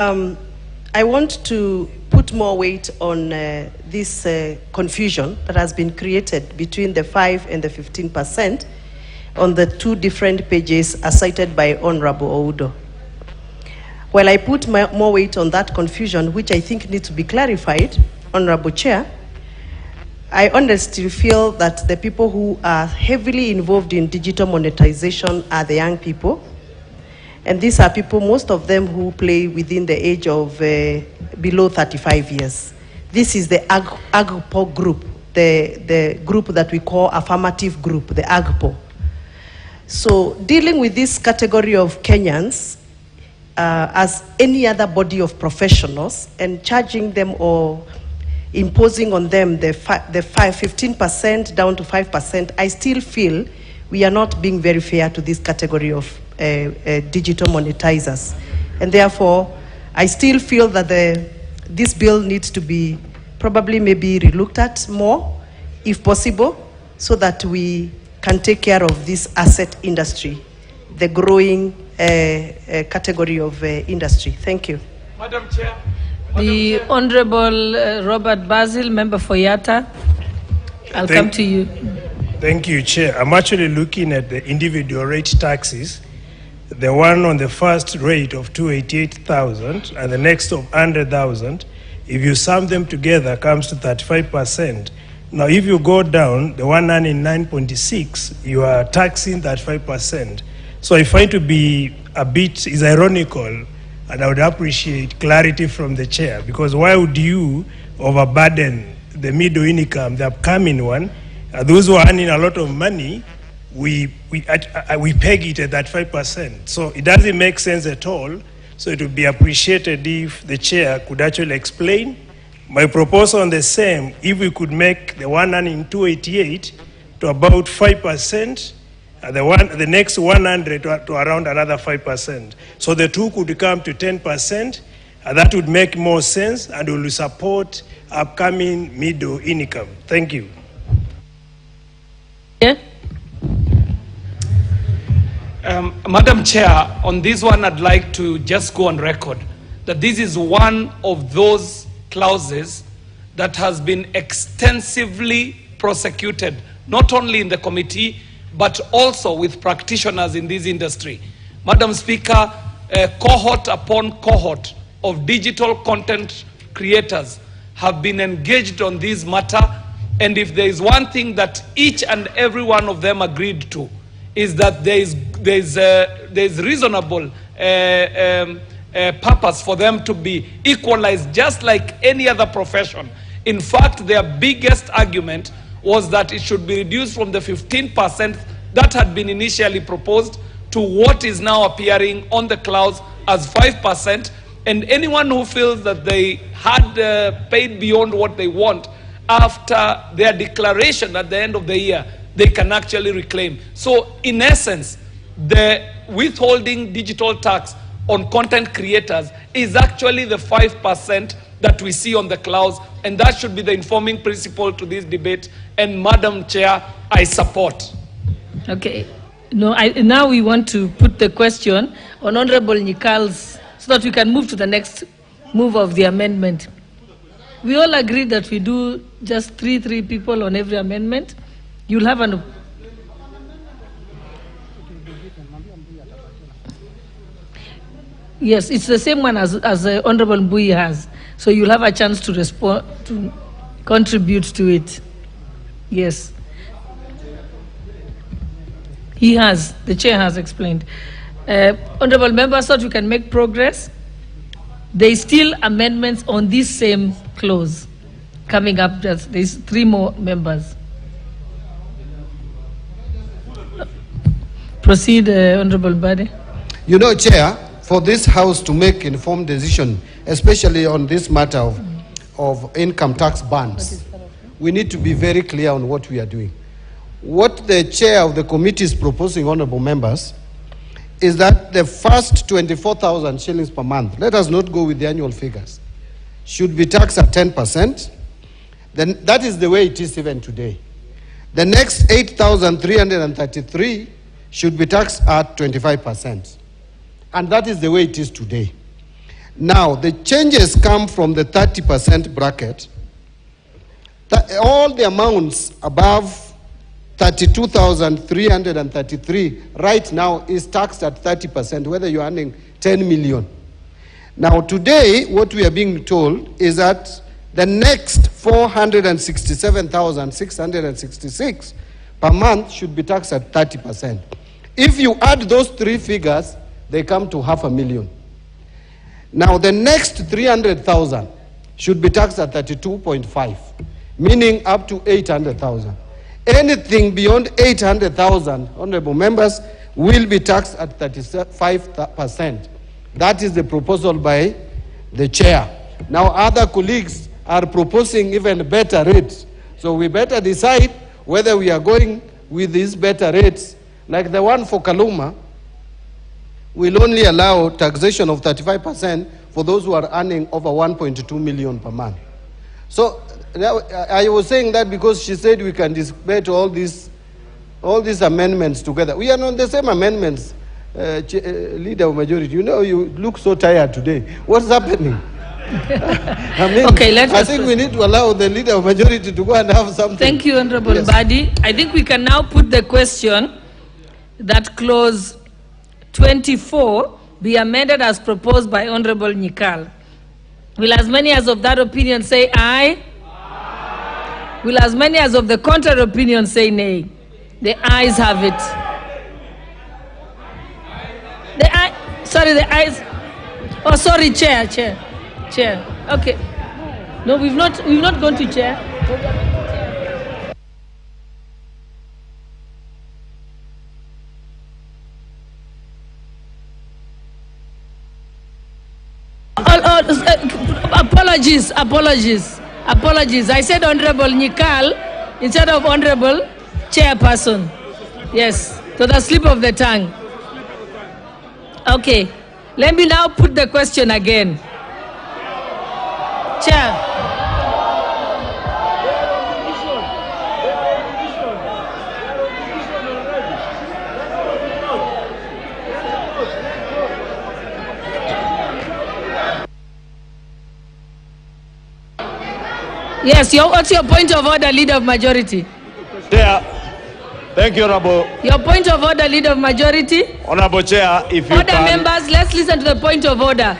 I want to put more weight on this confusion that has been created between the 5 and the 15% on the two different pages as cited by Honorable Oudo. While I put more weight on that confusion, which I think needs to be clarified, Honorable Chair, I honestly feel that the people who are heavily involved in digital monetization are the young people. And these are people, most of them who play within the age of below 35 years. This is the AGPO group, the group that we call affirmative group, the AGPO. So dealing with this category of Kenyans as any other body of professionals and charging them or imposing on them the 15% down to 5%, I still feel we are not being very fair to this category of digital monetizers. And therefore, I still feel that this bill needs to be probably maybe relooked at more, if possible, so that we can take care of this asset industry, the growing category of industry. Thank you. Madam Chair. The Honorable Robert Basil, member for Yatta. I'll come to you. Thank you, Chair. I'm actually looking at the individual rate taxes. The one on the first rate of 288,000 and the next of 100,000. If you sum them together, comes to 35%. Now, if you go down, the one earning 9.6, you are taxing 35%. So I find to be a bit is ironical, and I would appreciate clarity from the chair, because why would you overburden the middle income, the upcoming one? Those who are earning a lot of money, we peg it at that 5%. So it doesn't make sense at all. So it would be appreciated if the chair could actually explain. My proposal on the same, if we could make the one earning 288 to about 5%, the next 100 to around another 5%. So the two could come to 10%, and that would make more sense and will support upcoming middle income. Thank you. Yeah. Madam Chair, on this one, I'd like to just go on record that this is one of those clauses that has been extensively prosecuted, not only in the committee, but also with practitioners in this industry. Madam Speaker, cohort upon cohort of digital content creators have been engaged on this matter, and if there is one thing that each and every one of them agreed to, is that there is reasonable purpose for them to be equalized just like any other profession. In fact, their biggest argument was that it should be reduced from the 15% that had been initially proposed to what is now appearing on the clause as 5%. And anyone who feels that they had paid beyond what they want after their declaration at the end of the year, they can actually reclaim. So in essence, the withholding digital tax on content creators is actually the 5% that we see on the clause, and that should be the informing principle to this debate. And Madam Chair, I support. Okay. No, now we want to put the question on Honorable Nyikal's, so that we can move to the next move of the amendment. We all agree that we do just three people on every amendment. You'll have an... Yes, it's the same one as Honorable Mbui has. So you'll have a chance to respond, to contribute to it. Yes. He has, the chair has explained. Honorable members, so that we can make progress, there is still amendments on this same clause coming up. There's 3 more members. Proceed, Honorable Bade. You know, Chair, for this House to make informed decision, especially on this matter of income tax bans, we need to be very clear on what we are doing. What the chair of the committee is proposing, honorable members, is that the first 24,000 shillings per month, let us not go with the annual figures, should be taxed at 10%. Then that is the way it is even today. The next 8,333 should be taxed at 25%. And that is the way it is today. Now, the changes come from the 30% bracket. All the amounts above 32,333 right now is taxed at 30%, whether you're earning 10 million. Now, today, what we are being told is that the next 467,666 per month should be taxed at 30%. If you add those three figures, they come to 500,000. Now, the next 300,000 should be taxed at 32.5, meaning up to 800,000. Anything beyond 800,000, honorable members, will be taxed at 35%. That is the proposal by the chair. Now, other colleagues are proposing even better rates. So we better decide whether we are going with these better rates. Like the one for Kaluma, will only allow taxation of 35% for those who are earning over 1.2 million per month. So I was saying that because she said we can debate all these amendments together. We are on the same amendments, Leader of Majority. You know, you look so tired today. What's happening? I mean, okay, I think we need to allow the Leader of Majority to go and have something. Thank you, Honorable Badi. I think we can now put the question that clause 24 be amended as proposed by Honorable Nyikal. Will as many as of that opinion say aye? Aye. Will as many as of the contrary opinion say nay? The ayes have it. The ayes. Oh, sorry, Chair. Okay. No, we've not gone to Chair. Apologies. I said Honorable Nyikal instead of Honorable Chairperson. Yes, to the slip of the tongue. Okay, let me now put the question again. Chair. Yes, what's your point of order, Leader of Majority? Chair, thank you, Honorable. Your point of order, Leader of Majority? Honorable Chair, if you order members, let's listen to the point of order.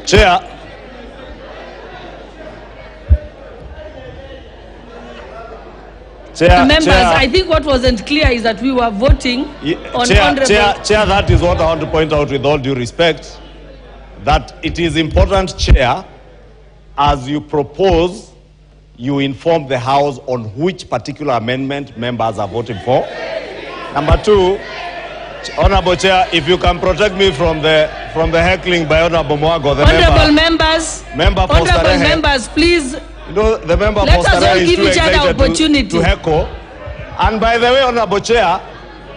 Chair. Members, I think what wasn't clear is that we were voting on Honorable... Chair, that is what I want to point out with all due respect, that it is important, Chair, as you propose, you inform the House on which particular amendment members are voting for. Number two, Honorable Chair, if you can protect me from the heckling by Honorable Mwago, the Honorable members, please... You know, the member for Starehe is too excited to heckle. And by the way, Honorable Chair,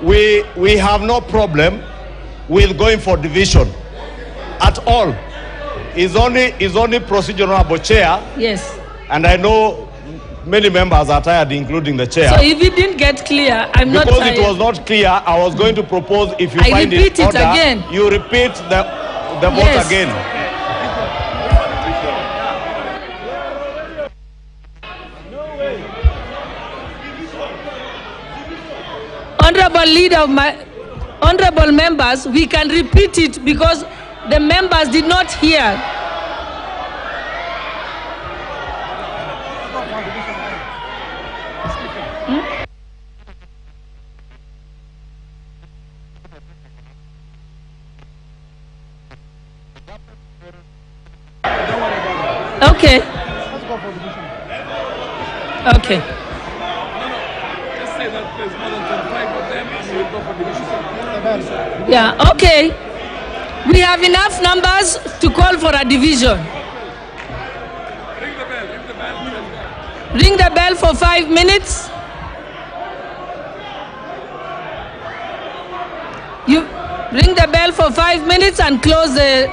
we have no problem with going for division at all. It's only procedural, Honorable Chair. Yes. And I know many members are tired, including the Chair. So if it didn't get clear, I'm not tired. Because it was not clear, I was going to propose, if you find it order, again. You repeat the vote again. Honorable members, we can repeat it because the members did not hear. Okay. Okay. Yeah, okay. We have enough numbers to call for a division. Ring the bell for 5 minutes. You ring the bell for 5 minutes and close the...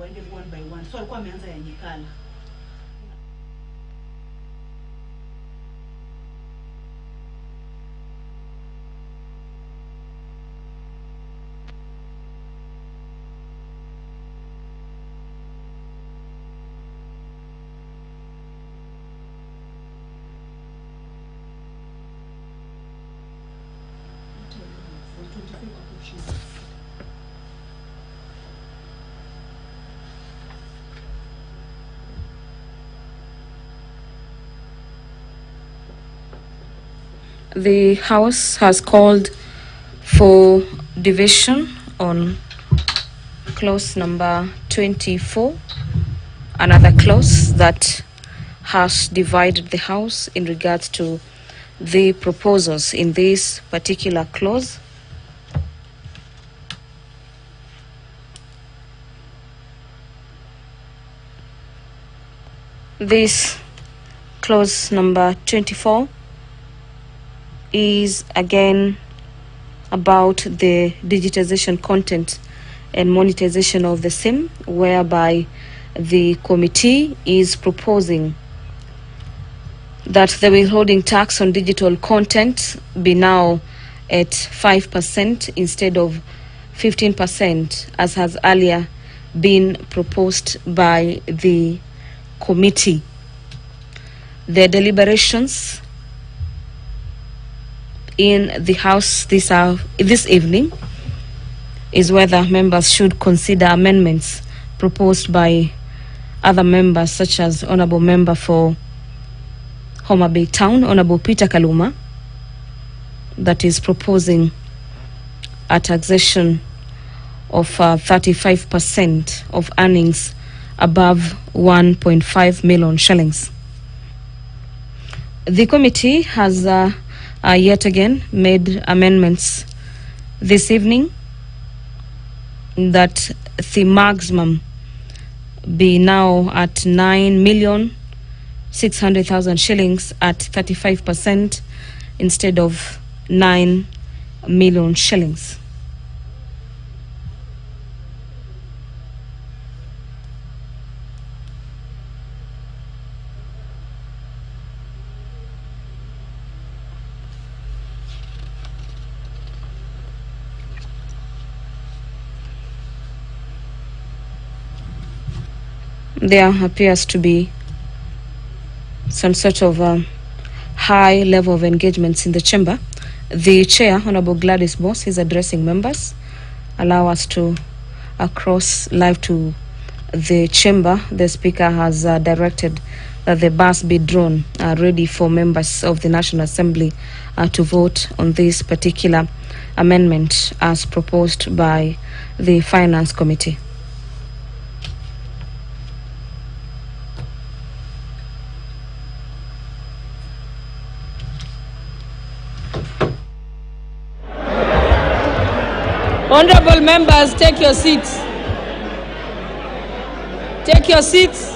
waende one by one. So alikuwa ameanza ya Nyikala. The House has called for division on clause number 24, another clause that has divided the House in regards to the proposals in this particular clause. This clause number 24 is again about the digitization content and monetization of the same, whereby the committee is proposing that the withholding tax on digital content be now at 5% instead of 15%, as has earlier been proposed by the committee. The deliberations in the House this evening is whether members should consider amendments proposed by other members, such as Honourable Member for Homa Bay Town, Honourable Peter Kaluma, that is proposing a taxation of 35% of earnings above 1.5 million shillings. The committee has yet again made amendments this evening that the maximum be now at 9,600,000 shillings at 35% instead of 9 million shillings. There appears to be some sort of high level of engagements in the chamber. The chair, Honorable Gladys Boss, is addressing members. Allow us to cross live to the chamber. The speaker has directed that the bus be drawn ready for members of the National Assembly to vote on this particular amendment as proposed by the Finance Committee. Honorable members, take your seats. Take your seats.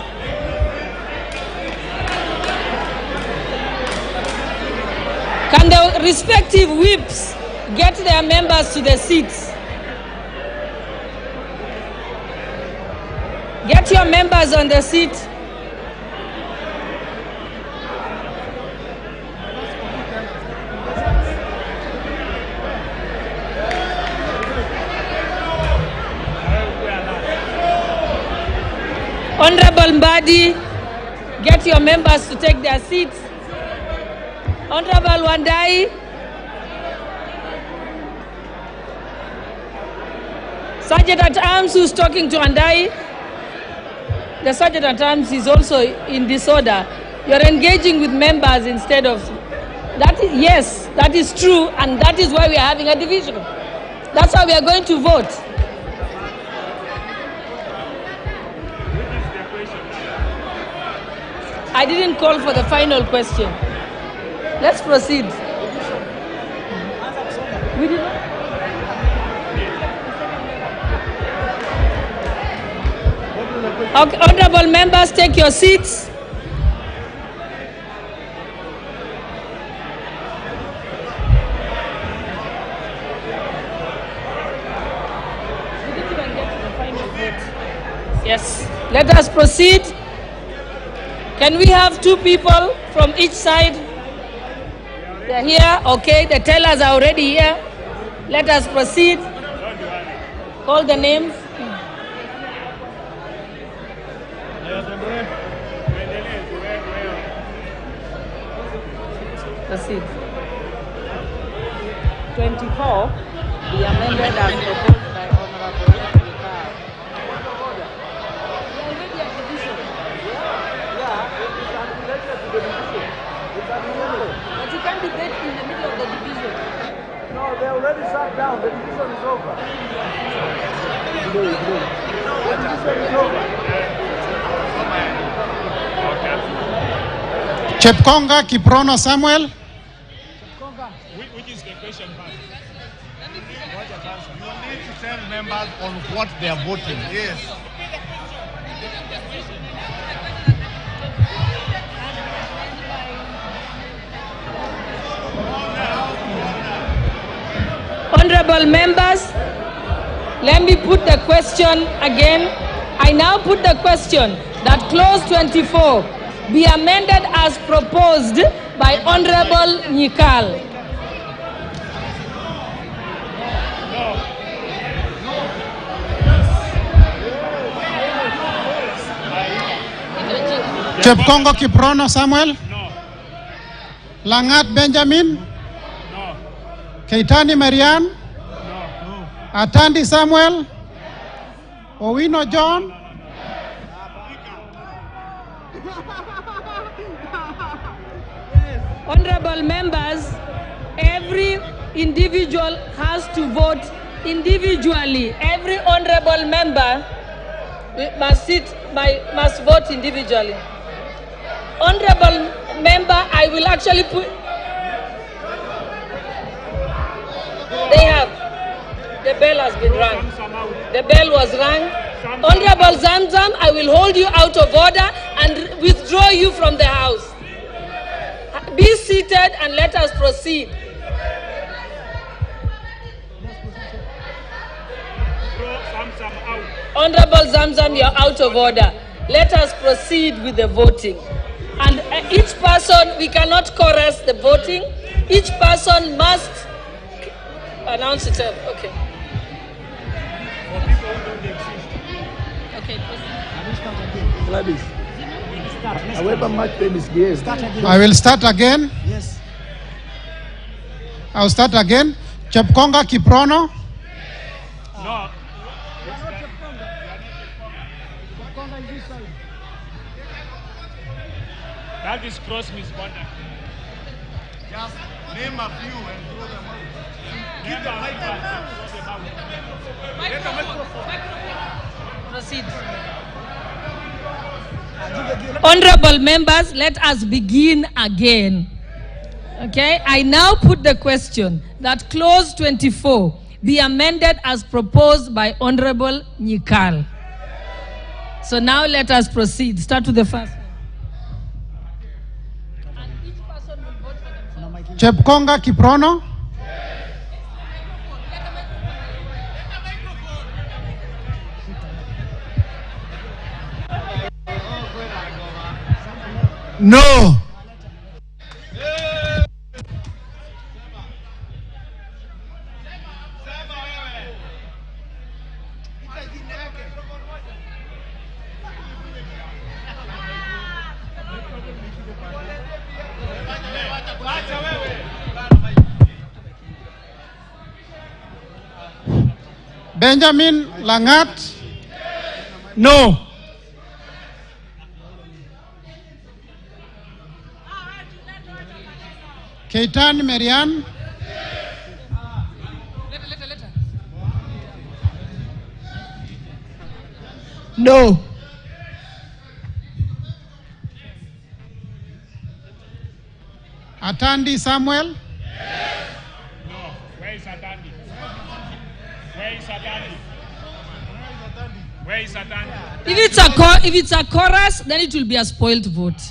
Can the respective whips get their members to the seats? Get your members on the seat. Honorable Mbadi, get your members to take their seats. Honorable Wandai, Sergeant at Arms who's talking to Wandai, the Sergeant at Arms is also in disorder. You're engaging with members instead of that. Yes, that is true, and that is why we are having a division. That's why we are going to vote. I didn't call for the final question. Let's proceed. We did not. Okay, honorable members, take your seats. Yes. Let us proceed. Can we have 2 people from each side? They're here. Okay, the tellers are already here. Let us proceed. Call the names. Proceed. 24, the amendment as proposed by Honorable Nikal. But you can't debate in the middle of the division. No, they already sat down. The division is over. The division is over. Chepkonga Kiprono Samuel. Which is the question mark? You need to tell members on what they are voting. Yes. Honorable members, let me put the question again. I now put the question that clause 24 be amended as proposed by Honorable Nikal. Chepkongo Kiprono Samuel. No. Langat Benjamin. No. Keitani Marian. No. Atandi Samuel. Owino John. Honorable members, every individual has to vote individually. Every honorable member must vote individually. Honorable member, I will actually put. They have. The bell has been rung. The bell was rung. Honorable Zamzam, I will hold you out of order and withdraw you from the house. Be seated and let us proceed. Honorable Zamzam, you're out of order. Let us proceed with the voting. And each person, we cannot chorus the voting. Each person must announce itself. Okay. Okay. Gladys. However much pain is given. I will start again. Yes. I'll start again. Chepkonga Kiprono. No. That is cross misconduct. Just name a few and throw them out. Give the microphone. Get the microphone. Proceed. Honorable members, let us begin again. Okay, I now put the question that clause 24 be amended as proposed by Honorable Nikal. So now let us proceed. Start with the first one. And each person will vote for themselves. Chepkonga Kiprono. No. Benjamin Langat. No. Keitani Marian. No. Atandi Samuel. No. Where is Atandi? Where is Atandi? Where is Atandi? If it's a chorus, then it will be a spoiled vote.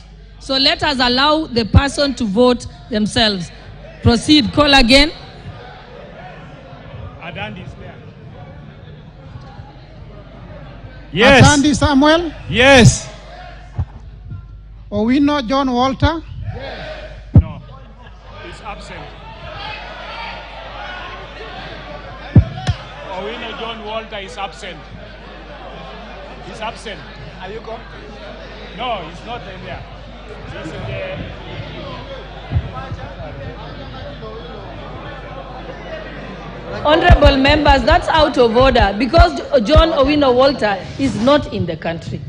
So let us allow the person to vote themselves. Proceed. Call again. Atandi is there. Yes. Atandi Samuel, Yes. Owino John Walter, No. He's absent. Owino John Walter is absent. He's absent. Are you come? No, he's not in there. He's in the... Honorable members, that's out of order because John Owino Walter is not in the country.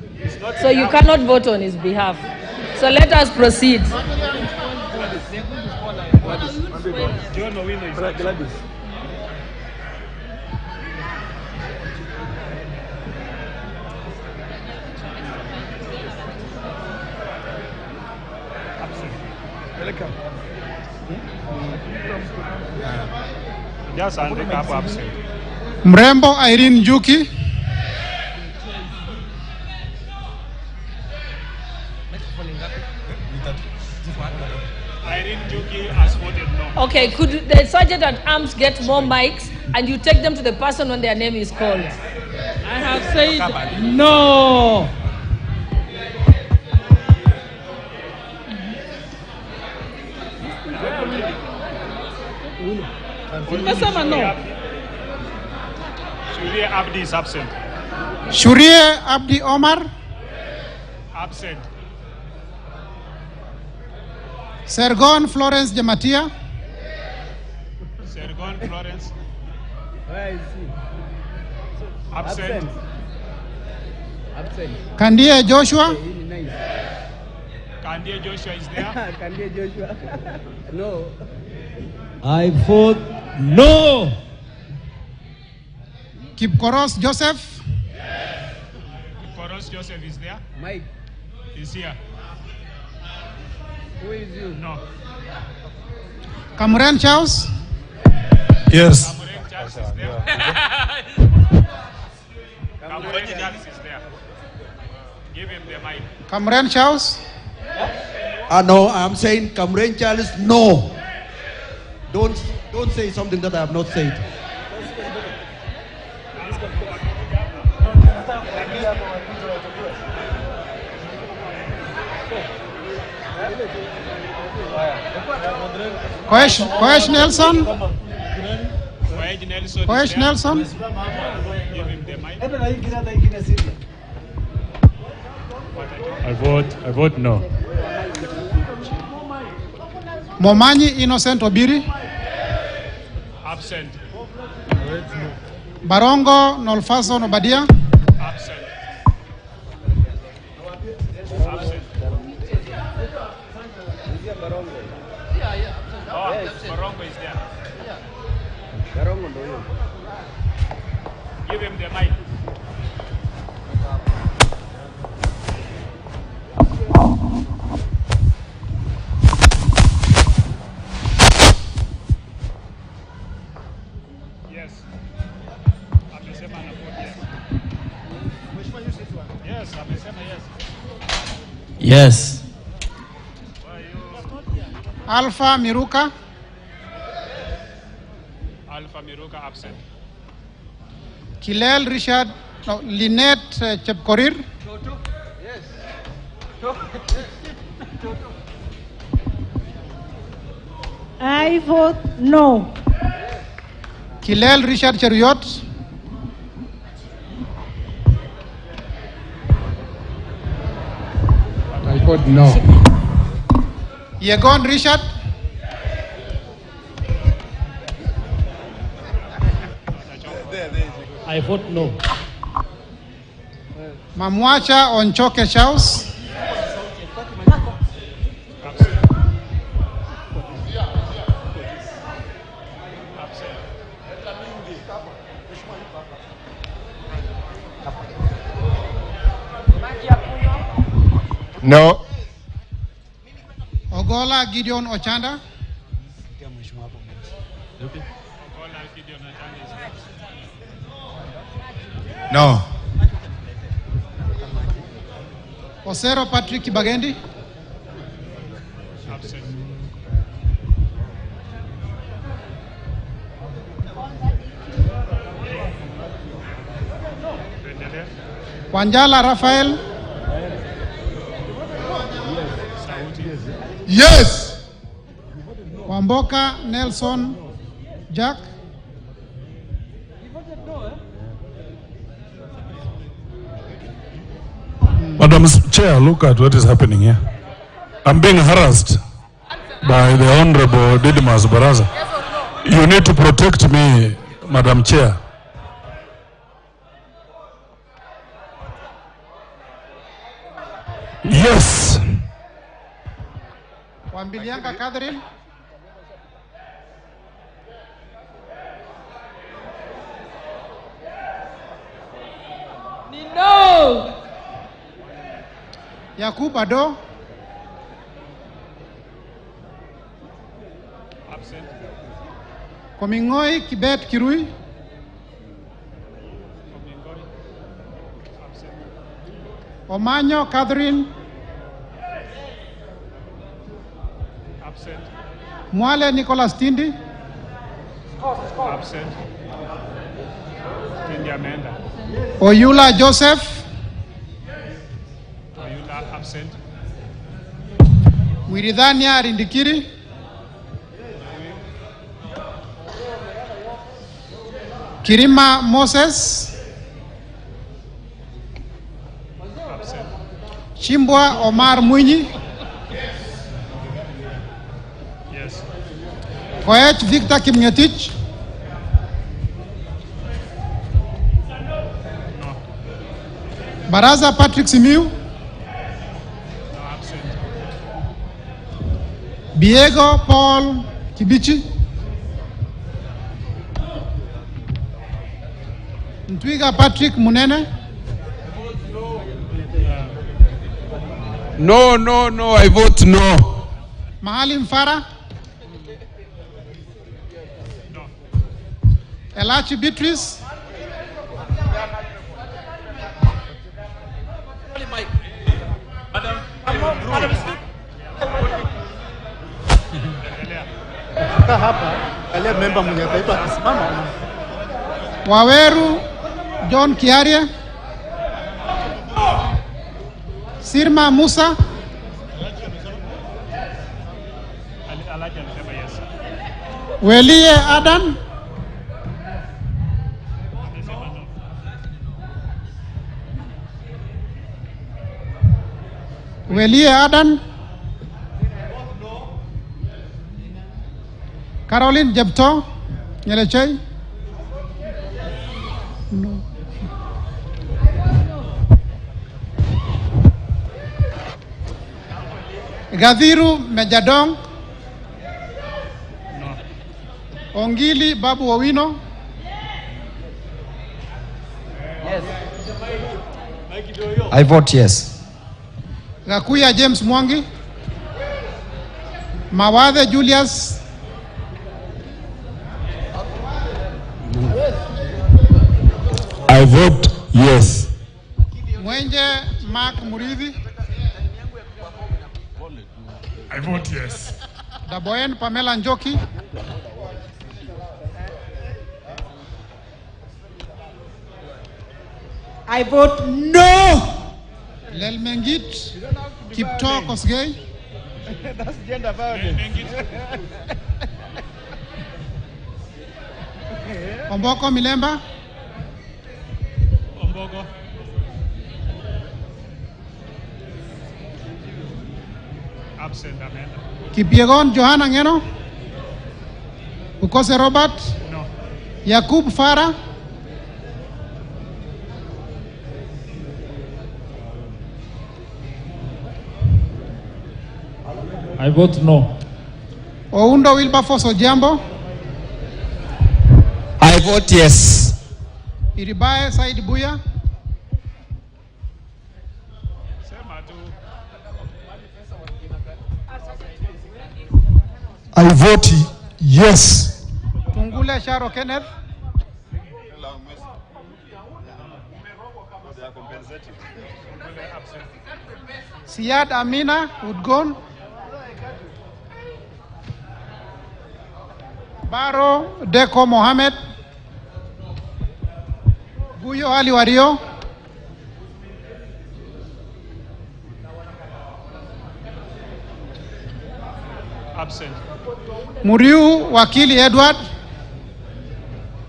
So you cannot vote on his behalf. So let us proceed. John Owino is absent. Just handicap absent. Mrembo Irene Juki, Irene Juki has voted no. Okay, could the sergeant at arms get more mics and you take them to the person when their name is called? I have said no. Nasema no. Shuria Abdi is absent. Shurie Abdi Omar, Absent. Sergon Florence Jamatia, Sergon Florence. Where is he? Absent. Absent. Kandie Joshua, Nice. Kandie Joshua is there. Kandie Joshua. No. I vote no. Kipkoros Joseph, Koros Joseph is there. Mike, He's here. who is you? No. Cameron Charles, Yes. Kamureng Charles is there. Kamureng Charles is there. Give him the mic. Cameron Charles, No, I'm saying Cameron Charles, no. Don't say something that I have not said. Koesh Nelson, Koech Nelson is Koesh there. Nelson, Give him the mic. I vote no. Momanyi Innocent Obiri, Absent. Barongo Nolfaso Nobadia, Absent. Absent. Oh, Barongo is there. Give him the mic. Yes. Amesema na vote yes. Yes, amesema yes. Yes. Alpha Miruka, Alpha Miruka absent. Kilel Richard, no, Lynette Chepkorir, I vote no. Kilel Richard Cheruyot, I vote no. Yegon Richard, I vote no. Mamwacha Onchoke Charles, No. Ogola Gideon Ochanda, No. Osero Patrick Kibagendi, Absent. Tuendelee. Wanjala Raphael, Yes. Wamboka Nelson Jack, Madam Chair, look at what is happening here. I'm being harassed by the Honorable Didmus Baraza. You need to protect me, Madam Chair. Yes. Wambilianga Catherine, No. Yakub Ado, Absent. Komingoi Kibet Kirui, Omanyo Catherine, Absent. Mwale Nicholas Tindi, Absent. Tindi ameenda. Oyula Joseph, Oyula absent. Wiridhania Rindikiri, Kirima Moses, Absent. Chimbwa Omar Mwinyi, Yes. Koech Victor Kimngetich, Baraza Patrick Simiu, No, absent. Biego Paul Kibichi, Ntwiga Patrick Munene, No, I vote no. Maalim Farah, Elachi Beatrice, Hapa kalia member mwenye taifa akisimama. Waweru John Kiaria, Sirma Musa, Alaji alisema yes. Welie Adan, Welie Adan, Caroline Jebto Nyelechei, no. Gadhiru Mejadong, Ongili Babu Owino, I vote yes. Gakuya James Mwangi, Mawadhe Julius, I vote yes. Mwenje Mark Muridhi, I vote yes. Daboen Pamela Njoki, I vote no. Lelmengit Kipto Kosgei, That's gender violence. Omboko Milemba, Ombogo. Absent ameenda. Kipiegon Johanna Ngeno, Ukose Robert, No. Yakub Farah, I vote no. Oundo Wilberforce Ojambo, I vote yes. Iribae Said Buya, Sema tu. I vote yes. Tungule Sharo Kenneth, Siad Amina Udgon, Baro Deko Mohamed, Guyo Ali Wario, Absent. Muriu Wakili Edward.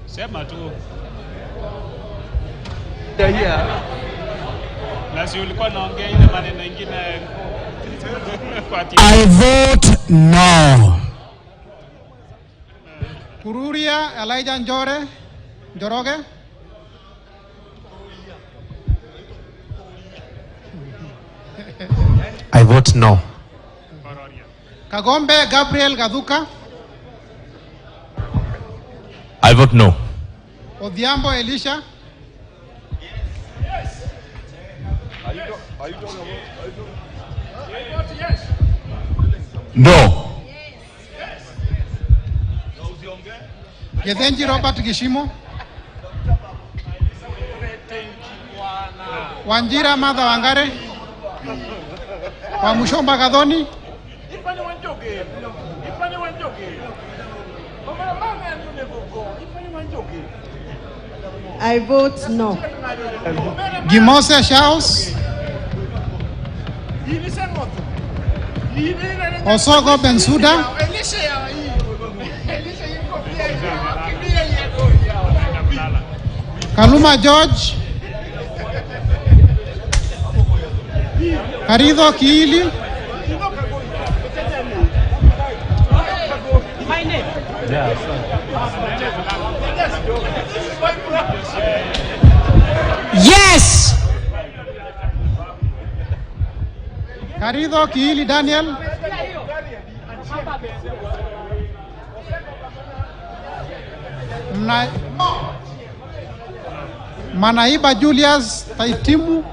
Sema tu. Yeah. Na si ulikuwa naongea ile maneno mengine kwa ati. I vote no. Kururia Elijah Njoroge. I vote no. Kagombe Gabriel Gaduka. I vote no. Odhiambo Elisha. No. Gethenji Robert Gishimo. Wanjira Martha Wangare. Wamushomba Gadhoni. I vote no. Gimose Charles. Osogo Bensuda. Kaluma George. Karidho Kiili. Yes. Karidho Kiili Daniel. Manaiba Julius Taitimu.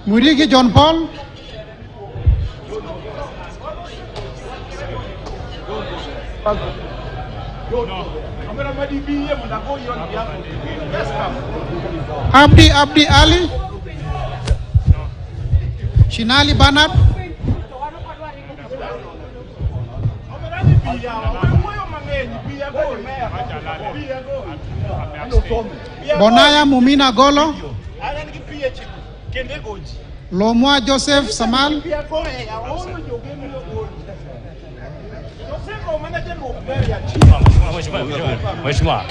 Murigi John Paul. Abdi Ali. Shinali Bernard. Bonaya Mumina Golo. Lomwa Joseph Samal. Mheshimiwa.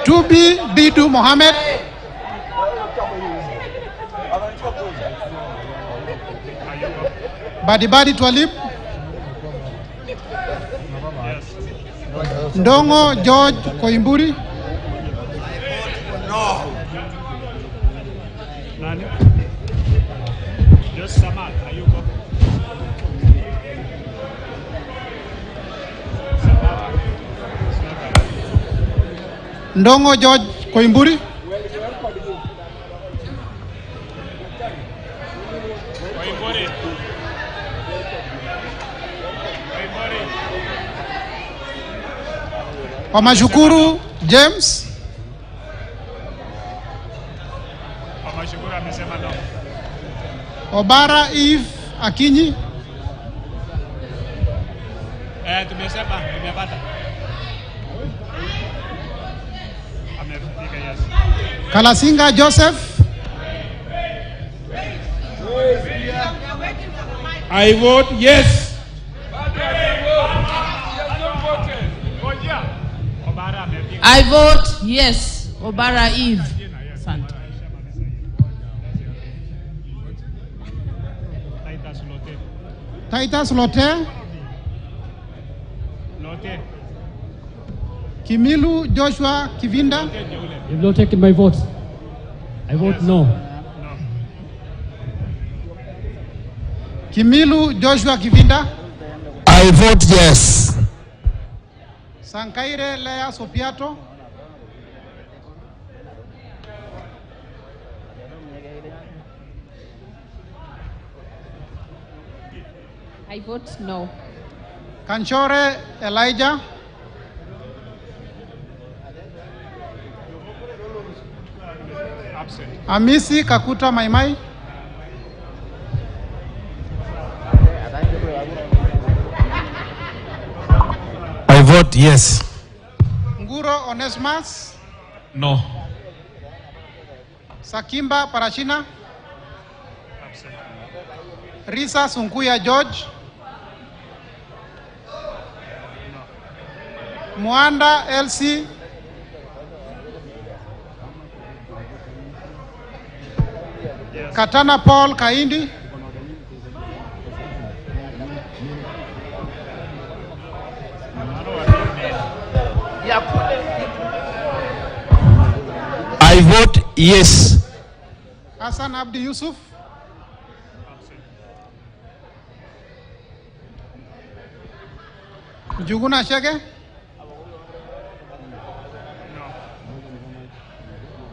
Tubi Bidu Mohammed. Badibadi Twalib. Ndongo George Koimburi. Nani? Just Samal, hayuko. Ndongo George Koimburi. Wamashukuru James. Wamashukuru amesema no. Obara Eve Akinyi. Tumesema nimepata. Amefika yes. Kalasinga Joseph. I vote yes. I vote yes. Obara Eve. Asante. Titus Lote. Kimilu Joshua Kivinda. You've not taken my vote. I vote no. Kimilu Joshua Kivinda. I vote yes. Sankaire Lea Sopiato. I vote no. Kanchore Elijah. Absent. Amisi Kakuta Maimai. I vote yes. Nguro Onesmus. No. Sakimba Parashina. Risa Sunkuya George. Mwanda Elsie. Katana Paul Kaindi. I vote yes. Hassan Abdi Yusuf. Juguna Shege.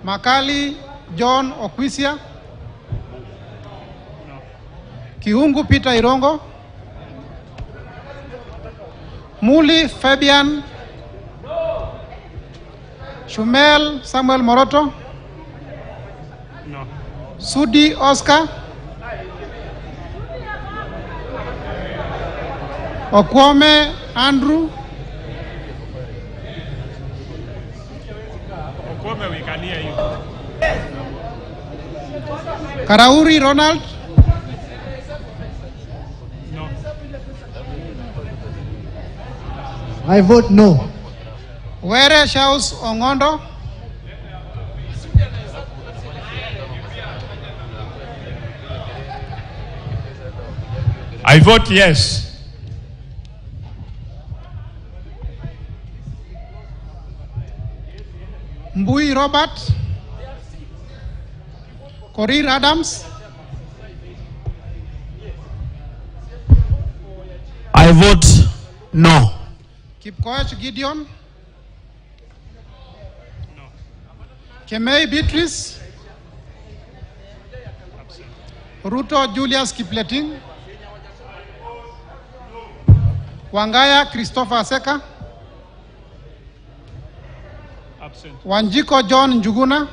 Makali John Okwisia. Kiungu Peter Irongo. Muli Fabian. Shumel Samuel Moroto. No. Sudi Oscar. Okwome Andrew. Okwome we can hear you. Karauri Ronald. No. I vote no. Were Shaus Ongondo. I vote yes. Mbui Robert. Korir Adams. I vote no. Kipkoech Gideon. Kemei Beatrice. Ruto Julius Kipleting. Wangaya Christopher Seka. Absent. Wanjiko John Njuguna.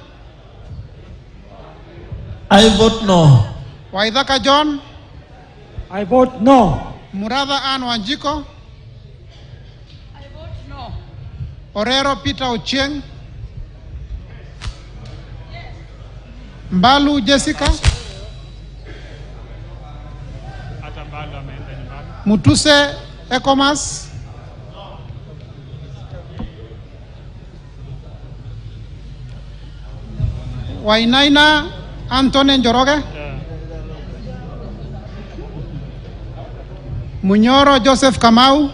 I vote no. Waithaka John. I vote no. Muratha Ann Wanjiko. I vote no. Orero Peter Ochieng. Mbalu Jessica. Hata Mbalu ameenda nyumbani. Mutuse Ecomas. Wainaina Anthony Njoroge. Munyoro Joseph Kamau.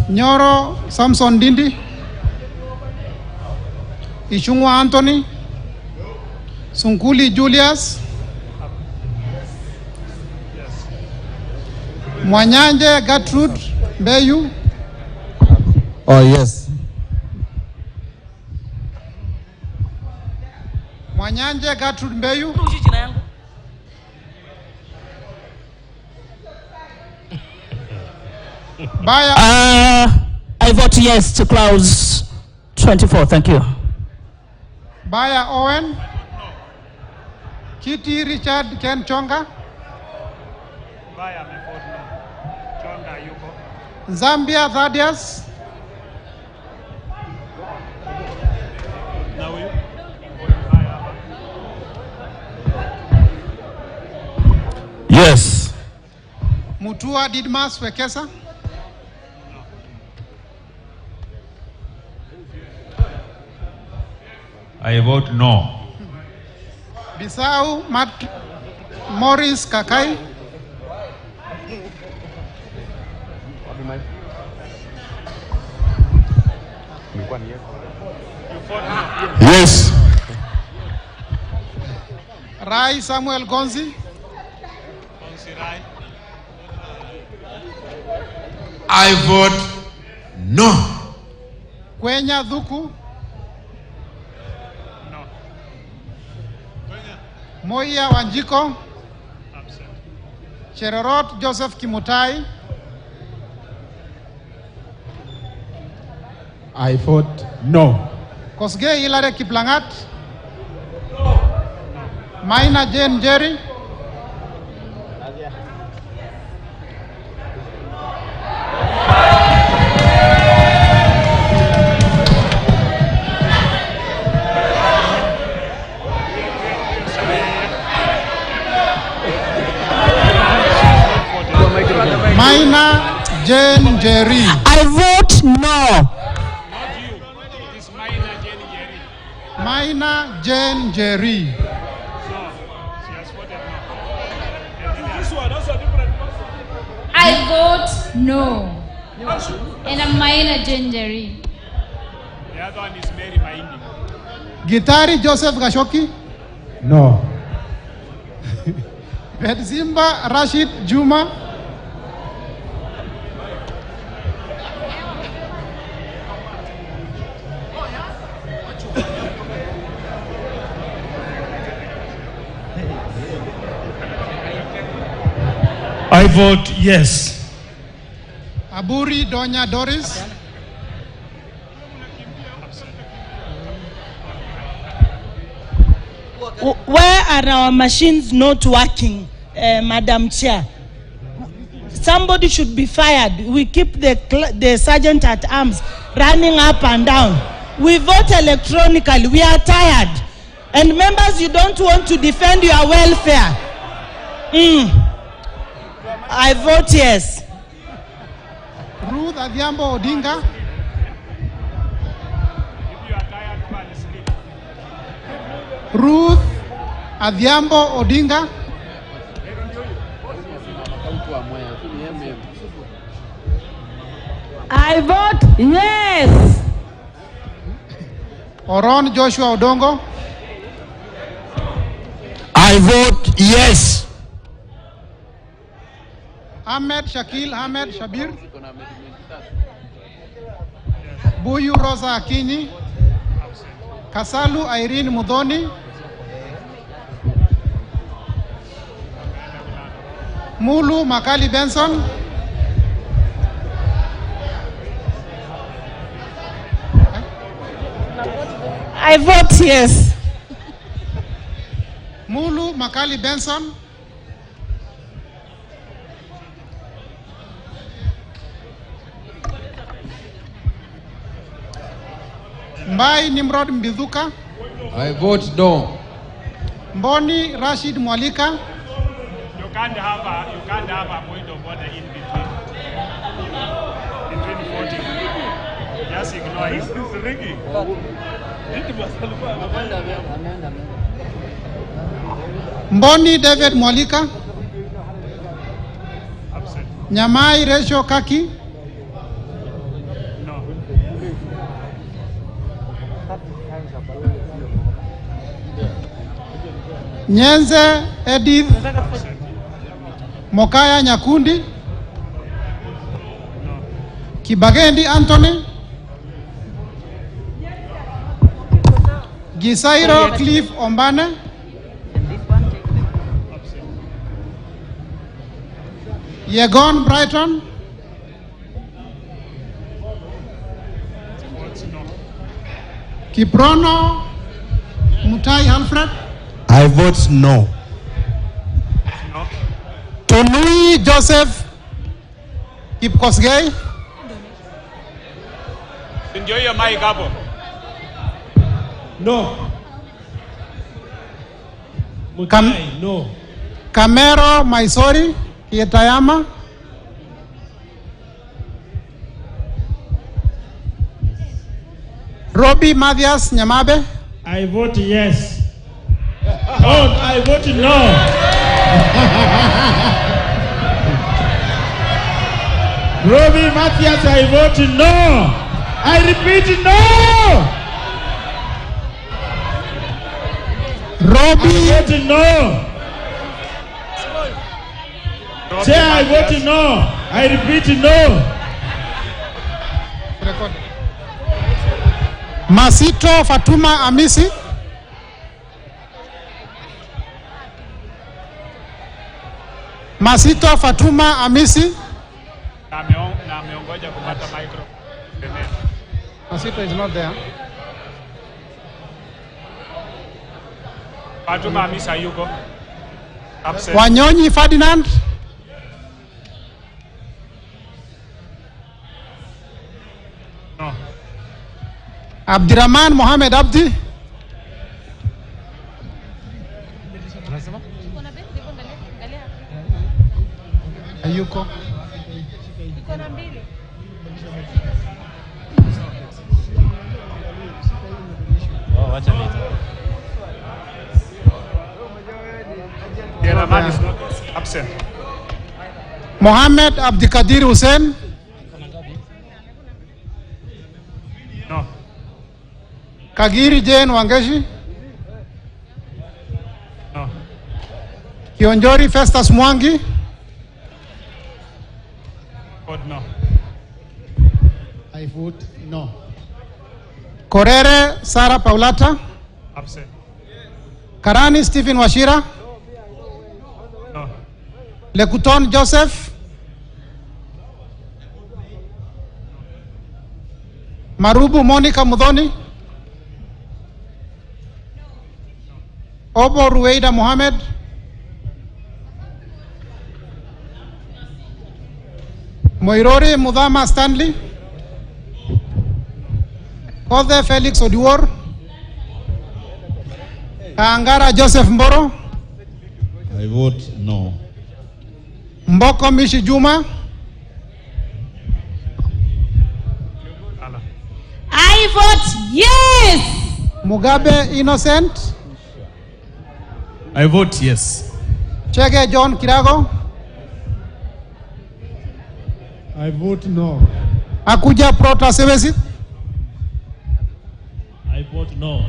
Nyoro Samson Dindi. Ishungwa Anthony. Sunkuli Julius. Mwanyanje Gertrude Mbeyu. Oh, yes. Mwanyanje Gertrude Mbeyu. Baya. I vote yes to clause 24. Thank you. Baya Owen. Kitty Richard Ken Chonga. Baya amevote no. Chonga yuko. Zambia Thaddeus. Na huyu? Yes. Mutua Didmas Wekesa. I vote no. Bisau Morris Kakai. Yes. Rai Samuel Gonzi. I vote no. Kwenya Dhuku. Moya Wanjiko. Absent. Cherorot Joseph Kimutai. I vote no. Kosgei Hilary Kiplangat. Maina Jane Jerry. Maina Jane Jerry. I vote no. Maina Jane Jerry. I vote no. And I'm Maina Jenjeri. The other one is Mary Maindi. Gitari Joseph Gashoki. No. Bedzimba Rashid Juma. I vote yes. Aburi Donya Doris. Where are our machines not working, Madam Chair? Somebody should be fired. We keep the sergeant at arms running up and down. We vote electronically. We are tired. And members, you don't want to defend your welfare. I vote yes. Ruth Adhiambo Odinga. Ruth Adhiambo Odinga. I vote yes. Oron Joshua Odongo. I vote yes. Ahmed Shakil Ahmed Shabir. Buyu Rosa Akinyi. Kasalu Irene Mudhoni. Mulu Makali Benson. I vote yes. Mulu Makali Benson. Mbai Nimrod Mbithuka. I vote no. Mboni Rashid Mwalika. You can't have a point of order in between voting. Just ignore it. It's Ricky. Mboni David Mwalika. Nyamai Resho Kaki. Nyenze Edith Mokaya Nyakundi. Kibagendi Anthony. Gisairo Cliff Ombane. Yegon Brighton. Kiprono Mutai Alfred. I vote no. Tonui Joseph Kipkosgei. Enjoy your mic, Gabo. No. No. Camero Maisori Kietayama. Robbie Mathias Nyamabe. I vote yes. Oh, I vote no. Robbie Mathias, I vote no. I repeat no. Robbie. I vote no. Chair, I vote no. I repeat no. Masito Fatuma Amisi. Masito Fatuma Amisi. Masito is not there. Fatuma Amisi Ayuko. Absent. Wanyonyi Ferdinand. No. Abdirahman Mohamed Abdi. Ayuko. wacha leta. Jeraman is not absent. Mohammed Abdikadir Hussein. No. Kagiri Jane Wangeshi. No. Kionjori Festus Mwangi. Vote no. I vote no. Korere Sara Paulata. Absent. Karani Stephen Washira. No. Lekuton Joseph. Marubu Monica Mudhoni. Obo Ruweida Mohammed. Moirori Mudhama Stanley. Kothe Felix Oduor. Kaangara Joseph Mboro. I vote no. Mboko Mishi Juma. I vote yes. Mugabe Innocent. I vote yes. Chege John Kirago. I vote no. Akuja Protasevesi. I vote no.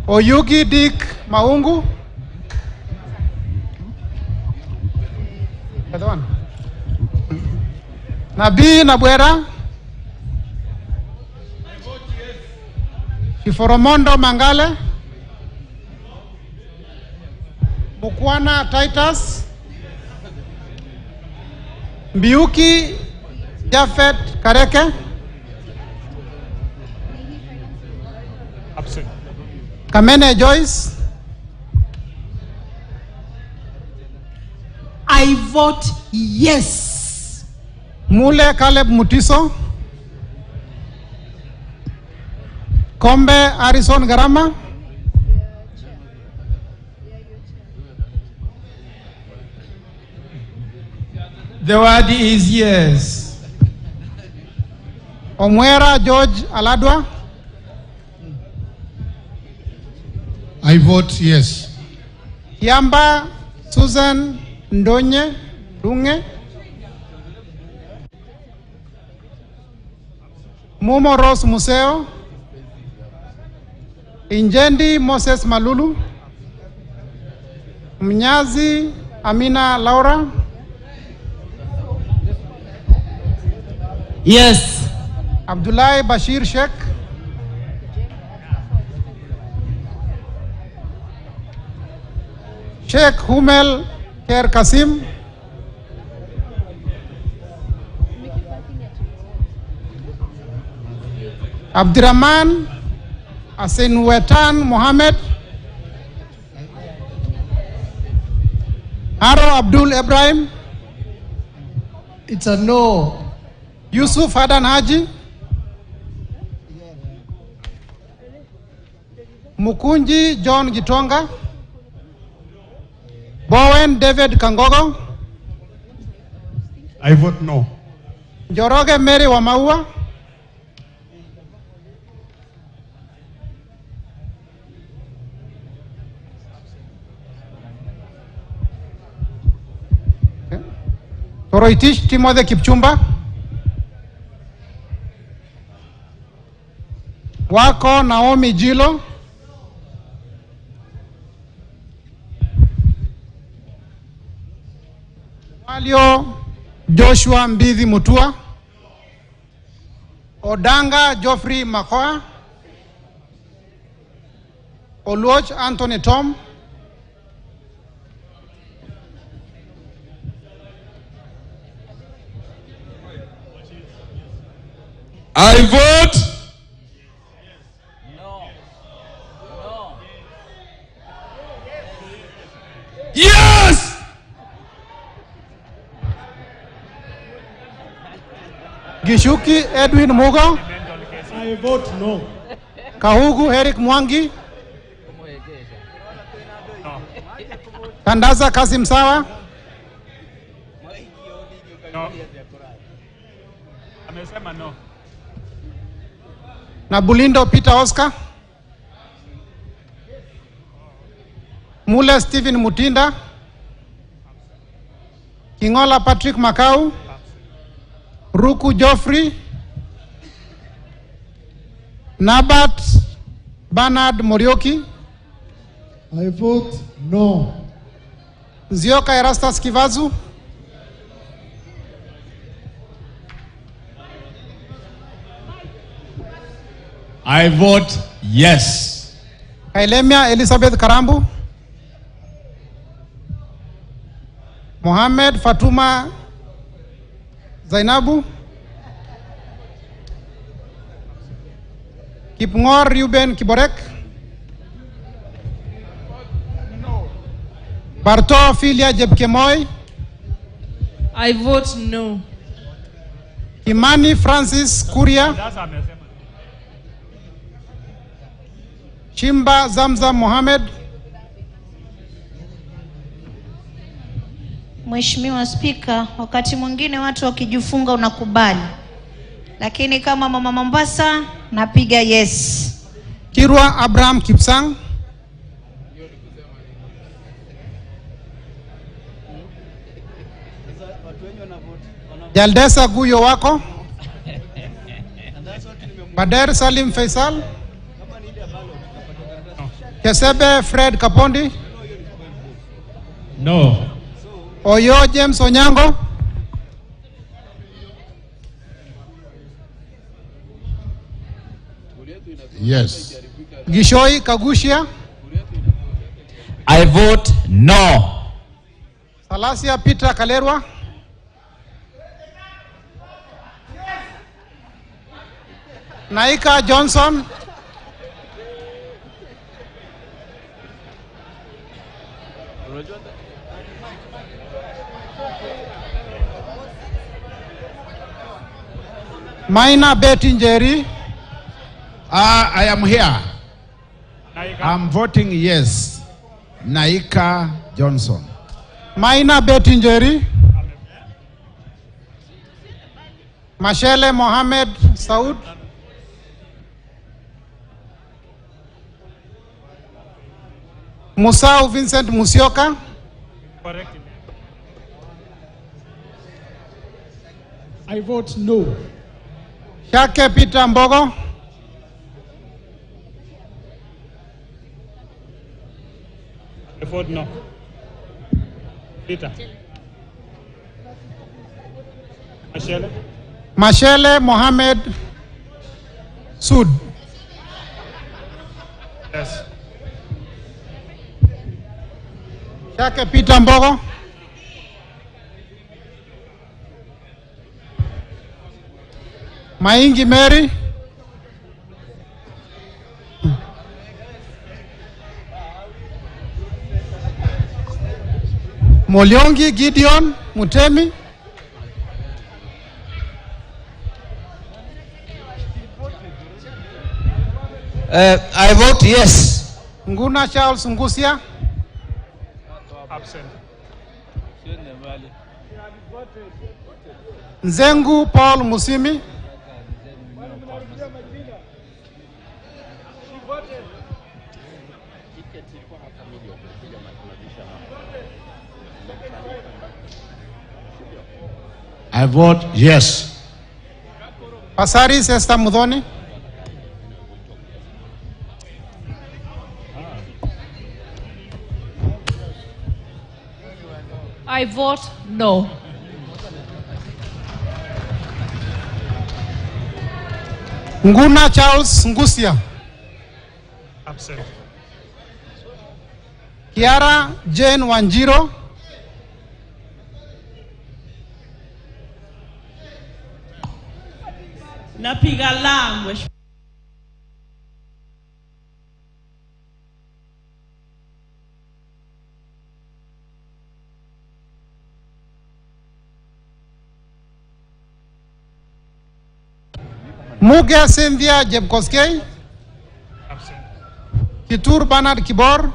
Oyugi Dick Maungu. Nabi Nabwera. Iforomondo Mangale. Mukwana Titus. Mbiuki Jafet Kareke. Absent. Kamene Joyce. I vote yes. Mule Caleb Mutiso. Kombe Harrison Garama. The word is yes. Omwera George Aladwa. I vote yes. Kiamba Susan Ndonye Dunge. Mumo Rose Museo. Injendi Moses Malulu. Mnyazi Amina Laura. Yes. Abdullahi Bashir Sheikh. Sheikh Humel Ker Kasim. Abdirahman Asinwetan Mohammed. Haro Abdul Ibrahim. It's a no. Yusuf Hadan Haji. Mukunji John Gitonga. Bowen David Kangogo. I vote no. Joroge Mary Wamaua. Toroitich Timothy Kipchumba. Wako Naomi Jilo. Walio Joshua Mbidhi Mutua. Odanga Geoffrey Makoa. Oluoch Anthony Tom. I vote No. yes. Gishuki Edwin Mugo. I vote no. Kahugu Eric Mwangi. Tandaza Kasim Sawa. No. Amesema no. Na Bulindo Peter Oscar. Mule Stephen Mutinda, Kingola Patrick Makau, Ruku Joffrey, Nabat Bernard Morioki. I vote no. Nzioka Erastus Kivazu, I vote yes. Kailemia Elizabeth Karambu, Mohamed Fatuma Zainabu, Kipngor Ruben Kiborek, Barto Filia Jebkemoy, I vote no. Imani Francis Kuria, Chimba Zamzam Mohamed. Mheshimiwa Spika, wakati mwingine watu wakijifunga unakubali. Lakini kama mama Mombasa napiga yes. Kirwa Abraham Kipsang, Jaldesa Guyo Wako, Bader Salim Faisal, Kesebe Fred Kapondi, No. Oyo James Onyango, Yes. Gishoi Kagushia, I vote no. Salasia Peter Kalerwa, Naika Johnson, Maina Betty Njeri. I am here. I'm voting yes. Naika Johnson. Maina Betty Njeri, Mashele Mohamed Saud, Musau Vincent Musioka, I vote no. Shake Peter Mbogo, I vote no. Peter. Michelle. Mashele Mohamed Sud, Yes. Shake Peter Mbogo, Maingi Mary, Molyongi Gideon Mutemi, I vote yes. Nguna Charles Ngusia, Absent. Nzengu Paul Musimi, I vote yes. Pasari Sesta Mudhoni, I vote no. Nguna Charles Ngusia, Absent. Kiara Jane Wanjiro, Napiga language. Mugia Cynthia Jebkoskei, Absent. Kitur Bernard Kibor,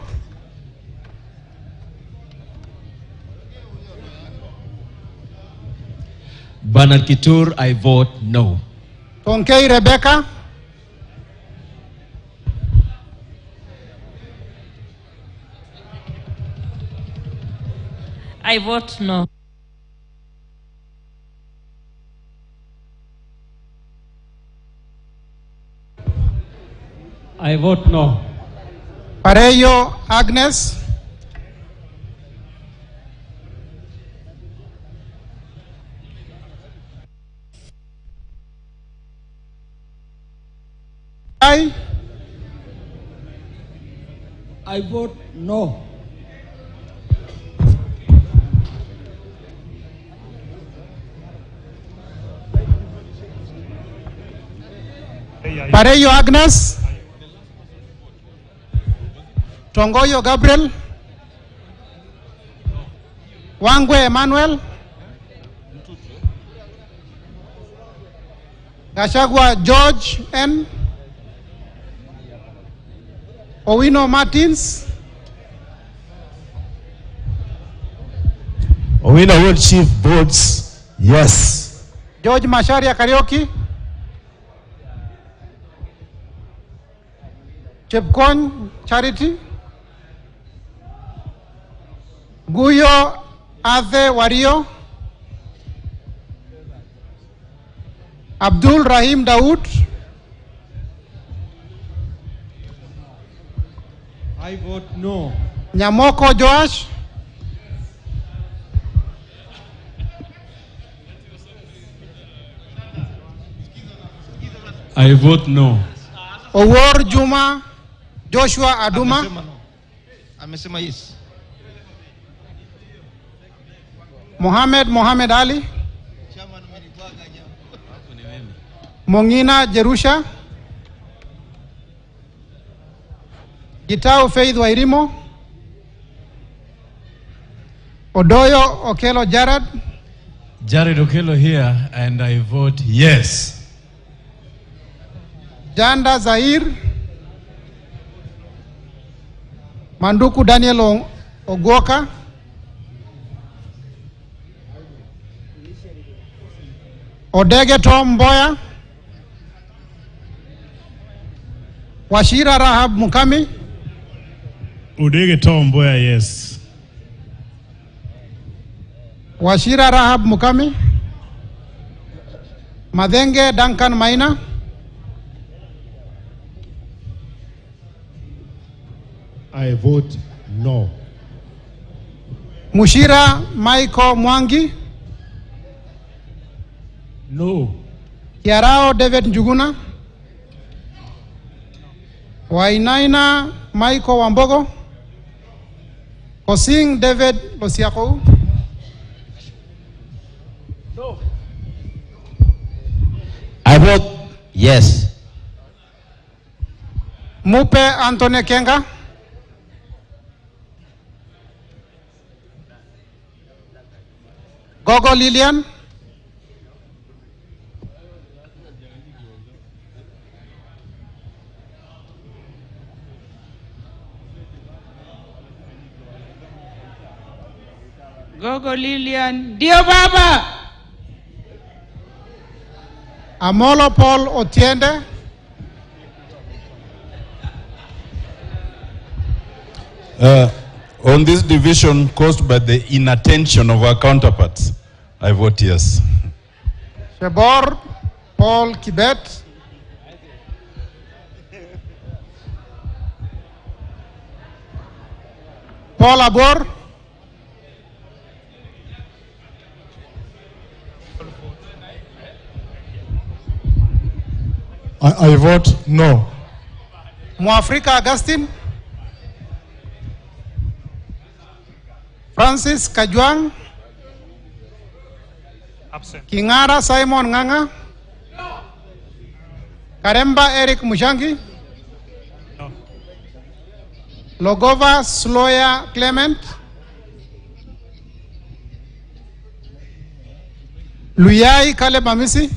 Bernard Kitur, I vote no. Tonkei Rebecca, I vote no. I vote no. Pareyo Agnes. I vote no. Pareyo Agnes. Tongoyo Gabriel. Wangwe Emmanuel. Gachagua George N. Owino Martins. Owino World Chief votes yes. George Masharia Karaoke. Chepkon Charity. Guyo Athe Wario. Abdul Rahim Daud. I vote no. Nyamoko Joash. I vote no. Owor Juma Joshua Aduma. Amesema yes. Mohamed Ali. Mongina Jerusha. Gitao Faith Wairimo. Odoyo Okelo Jared. Jared Okelo here, and I vote yes. Janda Zahir. Manduku Daniel Ogoka. Odege Tom Mboya. Washira Rahab Mukami. Odege Tom Mboya, yes. Washira Rahab Mukami. Madenge Duncan Maina. I vote no. Mushira Michael Mwangi. No. Kiarao David Njuguna. Wainaina Michael Wambogo. Kosing David Losiako. No. I vote yes. Mupe Anthony Kenga. Gogo Lilian. Gogo Lilian. Dio Baba. Amolo Paul Otiende. On this division caused by the inattention of our counterparts, I vote yes. Shebor Paul Kibet. Paul Abor. I vote no. Mwafrika Augustine. Francis Kajwang. Absent. Kingara Simon Nganga. Karemba Eric Mushangi. No. Logova Sloya Clement. Luyai Caleb Amisi.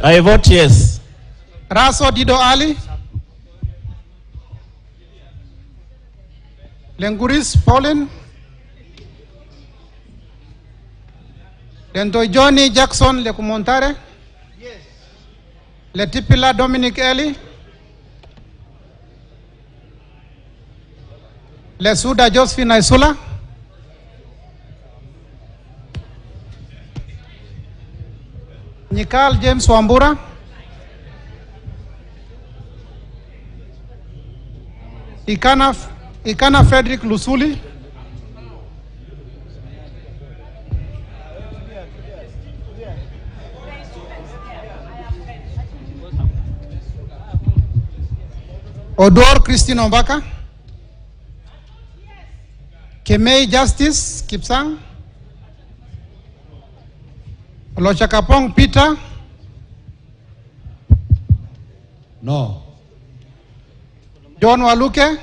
I vote yes. Raso Dido Ali. Lenguris Pauline. Dento Johnny Jackson Lekumontare. Yes. Letipila Dominic Eli, Lesuda Josephine Isula, Nikal James Wambura, Ikana Frederick Lusuli, Odor Christine Ombaka, Kemei Justice Kipsang, Lochakapong Peter. No. John Waluke.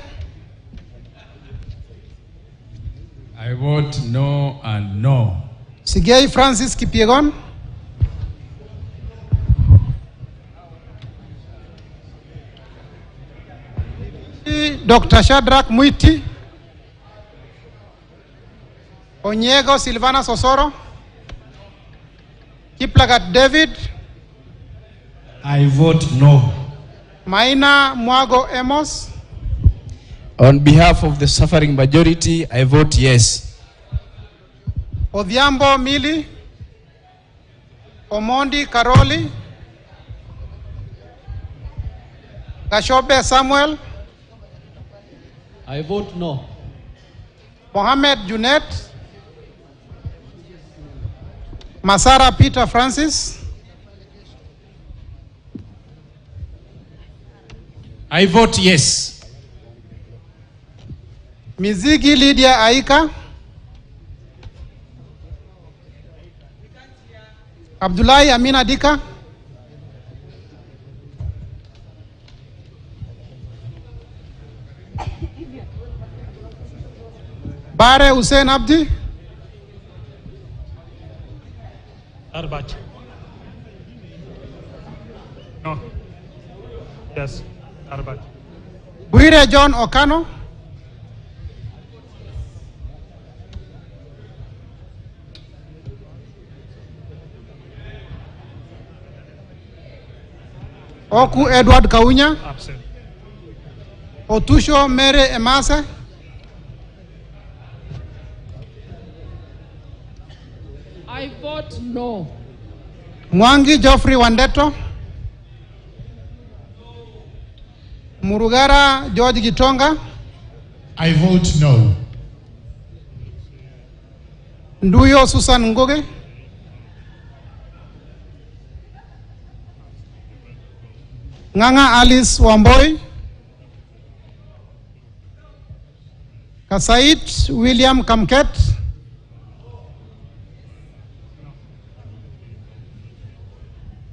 I vote no and no. Sigei Francis Kipiegon. Dr. Shadrach Muiti. Onyego Silvana Sosoro. Kiplagat David. I vote no. Maina Mwago Emos. On behalf of the suffering majority, I vote yes. Odhiambo Mili. Omondi Karoli. Gashobe Samuel. I vote no. Mohammed Junet. Masara Peter Francis. I vote yes. Mizigi Lydia Aika. Abdullahi Amina Dika. Bare Hussein Abdi. Arbach. No. Yes. Arbach. Buire John Okano. Oku Edward Kaunya. Absent. Otusho Mere Emase. I vote no. Mwangi Geoffrey Wandeto. Murugara George Gitonga. I vote no. Nduyo Susan Ngoge. Nganga Alice Wamboi. Kasait William Kamket.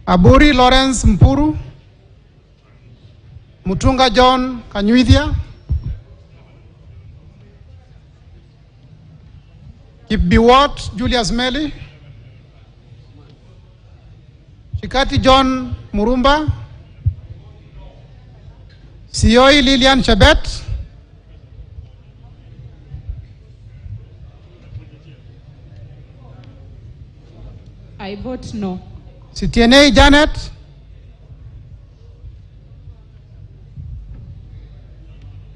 Aburi Lawrence Mpuru. Mutunga John Kanyuithia. Kipbiwot Julius Meli. Shikati John Murumba. Sioi Lilian Chebet. I vote no. Sitienei Janet.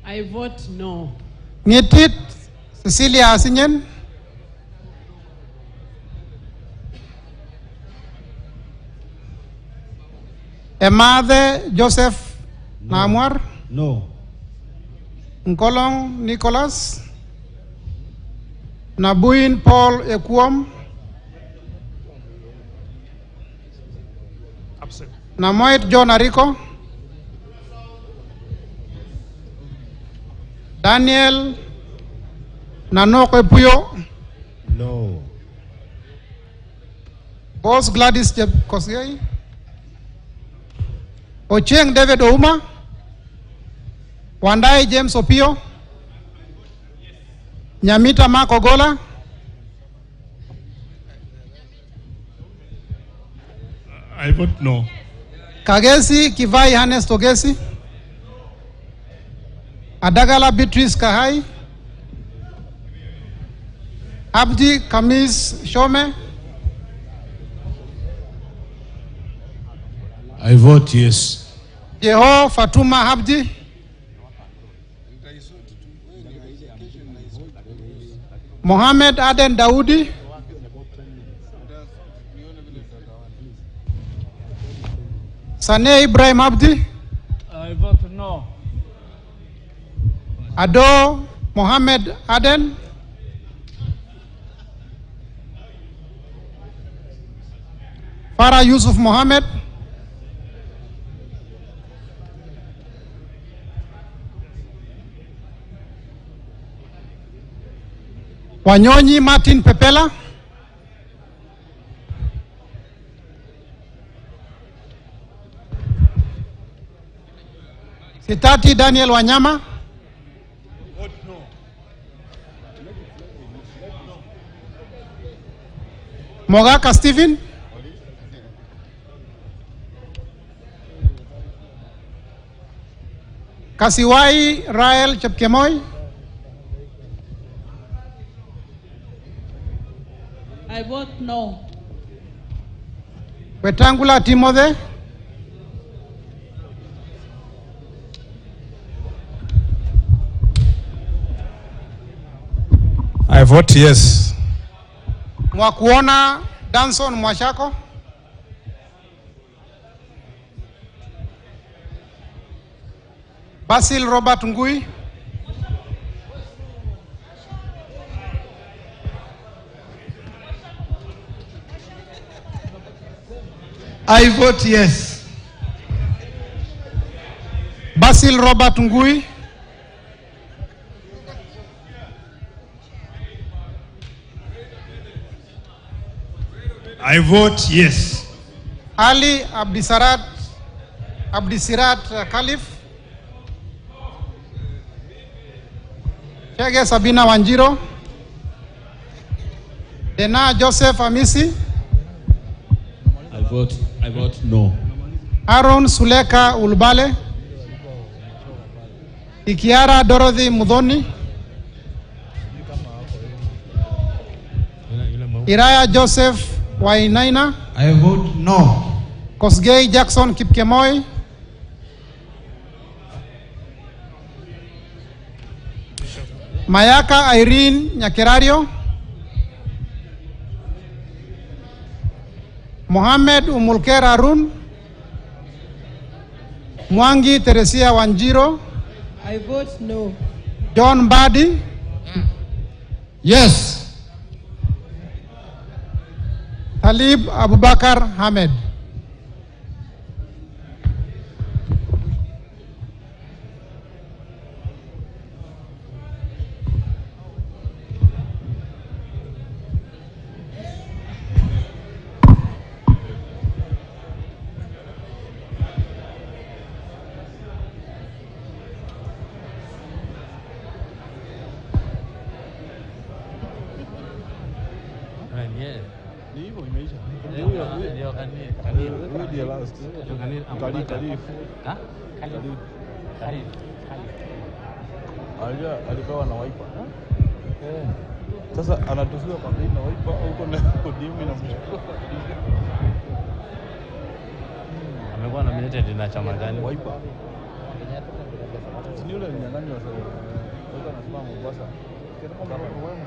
I vote no. Nyetit Cecilia Asinyen. Emade Joseph Namwar. No. Nkolong Nicholas. Nabuin Paul Ekuom. Absent. Namoit John Ariko. Daniel Nanoko Puyo. No. Boss Gladys Kosgei. Ocheng David Ouma. Wandai James Opio. Nyamita Marco Gola. I vote no. Kagesi Kivai Hannes Togesi. Adagala Beatrice Kahai. Abdi Kamis Shome. I vote yes. Jeho Fatuma Abdi. Mohammed Aden Daudi. Sane Ibrahim Abdi. I vote no. Ado Mohammed Aden. Farah Yusuf Mohammed. Wanyonyi Martin Pepela. Sitati Daniel Wanyama. Mogaka Stephen. Kasiwai Rael Chepkemoy. I vote no. Wetangula Timothy. I vote yes. Mwakuona Danson Mwashako. Basil Robert Ngui. I vote yes. Basil Robert Ngui. I vote yes. Ali Abdisirat Khalif. Chege Sabina Wanjiro. Dena Joseph Amisi. I vote no. Aaron Suleka Ulbale. Ikiara Dorothy Mudhoni. Iraya Joseph Wainaina. I vote no. Kosgei Jackson Kipkemoi. Mayaka Irene Nyakerario. Mohamed Umulker Arun. Mwangi Teresia Wanjiro. I vote no. John Badi. Yes. Talib Abubakar Hamed. Alipewa na Wiper. Sasa anatusiwa kwa bei na Wiper huko na kodimu na mshukuru. Amekuwa nominated na chama gani? Wiper. Ni yule mnyang'anyi wa sasa. Sasa anasema Mombasa. Kama wewe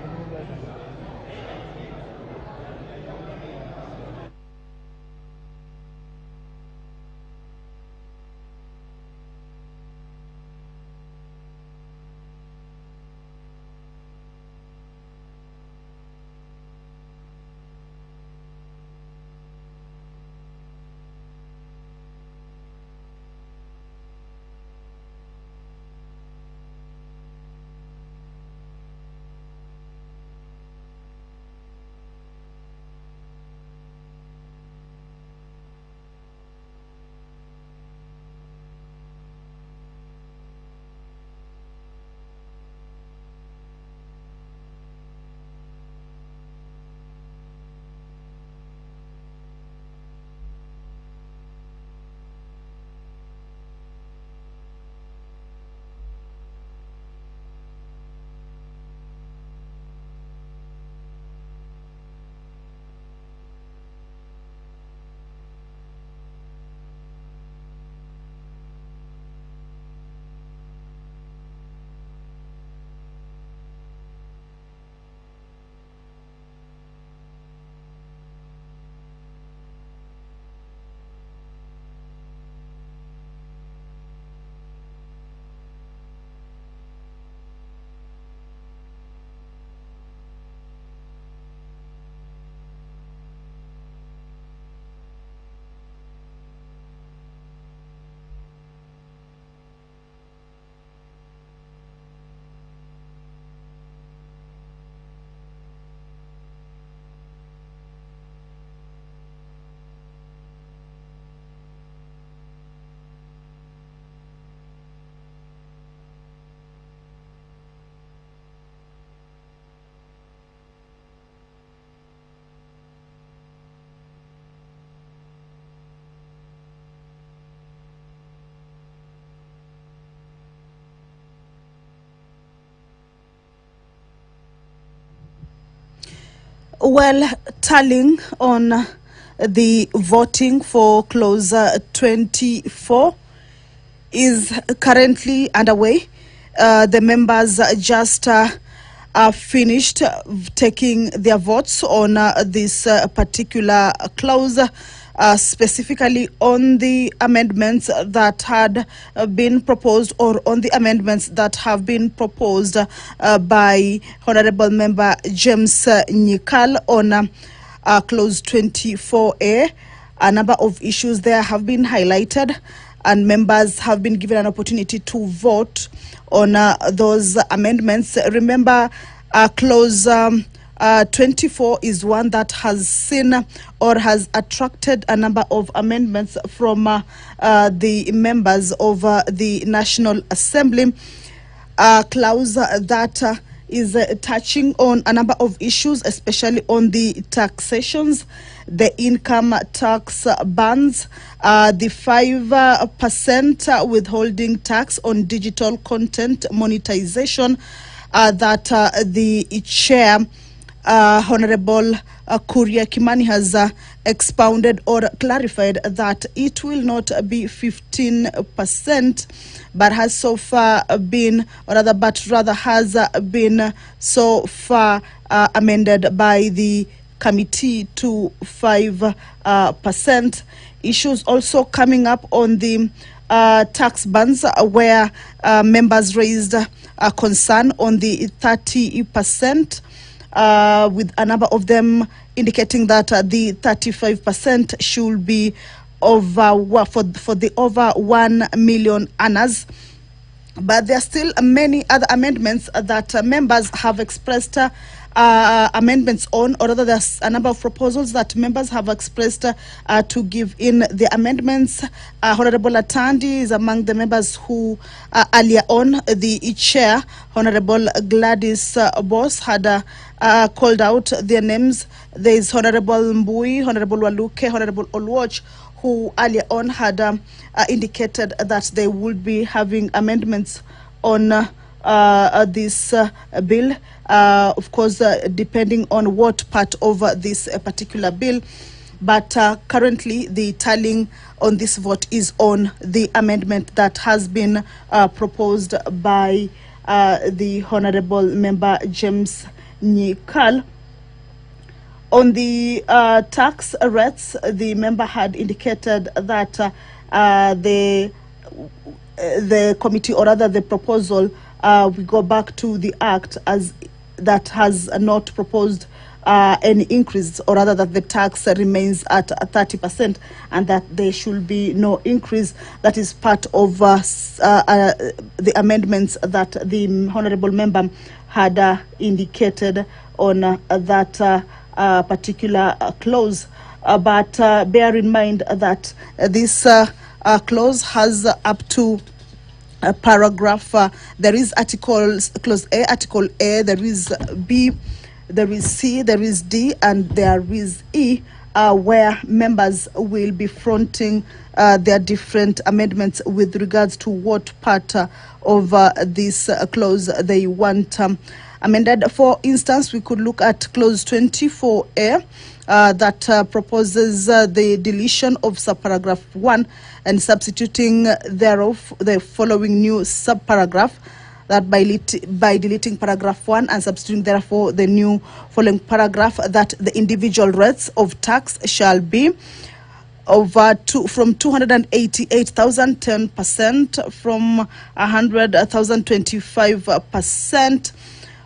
Well, tallying on the voting for clause 24 is currently underway. The members just finished taking their votes on this particular clause, specifically on the amendments that had been proposed, or on the amendments that have been proposed by Honorable Member James Nyikal on clause 24A. A number of issues there have been highlighted, and members have been given an opportunity to vote on those amendments. Remember, clause 24 is one that has seen or has attracted a number of amendments from the members of the National Assembly. Clause that is touching on a number of issues, especially on the taxations, the income tax bans, the 5% withholding tax on digital content monetization, that the chair, Honorable Kuria Kimani, has expounded or clarified that it will not be 15%, but has so far been, or rather, has been so far amended by the committee to 5%. Issues also coming up on the tax bans, where members raised a concern on the 30%, with a number of them indicating that the 35% should be over for the over 1 million earners. But there are still many other amendments that members have expressed amendments on, or rather there's a number of proposals that members have expressed to give in the amendments. Honorable Atandi is among the members who earlier on, the chair, Honorable Gladys Boss, had called out their names. There is Honorable Mbui, Honorable Waluke, Honorable Olwach, who earlier on had indicated that they would be having amendments on this bill, of course, depending on what part of this particular bill. But currently, the tallying on this vote is on the amendment that has been proposed by the Honorable Member James Nyikal. On the tax rates, the member had indicated that the committee, or rather the proposal, we go back to the act as that has not proposed any increase, or rather that the tax remains at 30%, and that there should be no increase. That is part of the amendments that the honorable member had indicated on that particular clause. But bear in mind that this clause has up to paragraph, there is articles, clause A, article A, there is B, there is C, there is D, and there is E, where members will be fronting their different amendments with regards to what part of this clause they want amended. For instance, we could look at clause 24A, that proposes the deletion of subparagraph 1 and substituting thereof the following new subparagraph, that by deleting paragraph 1 and substituting therefore the new following paragraph, that the individual rates of tax shall be from 288,000 10%, from 100,000 25%,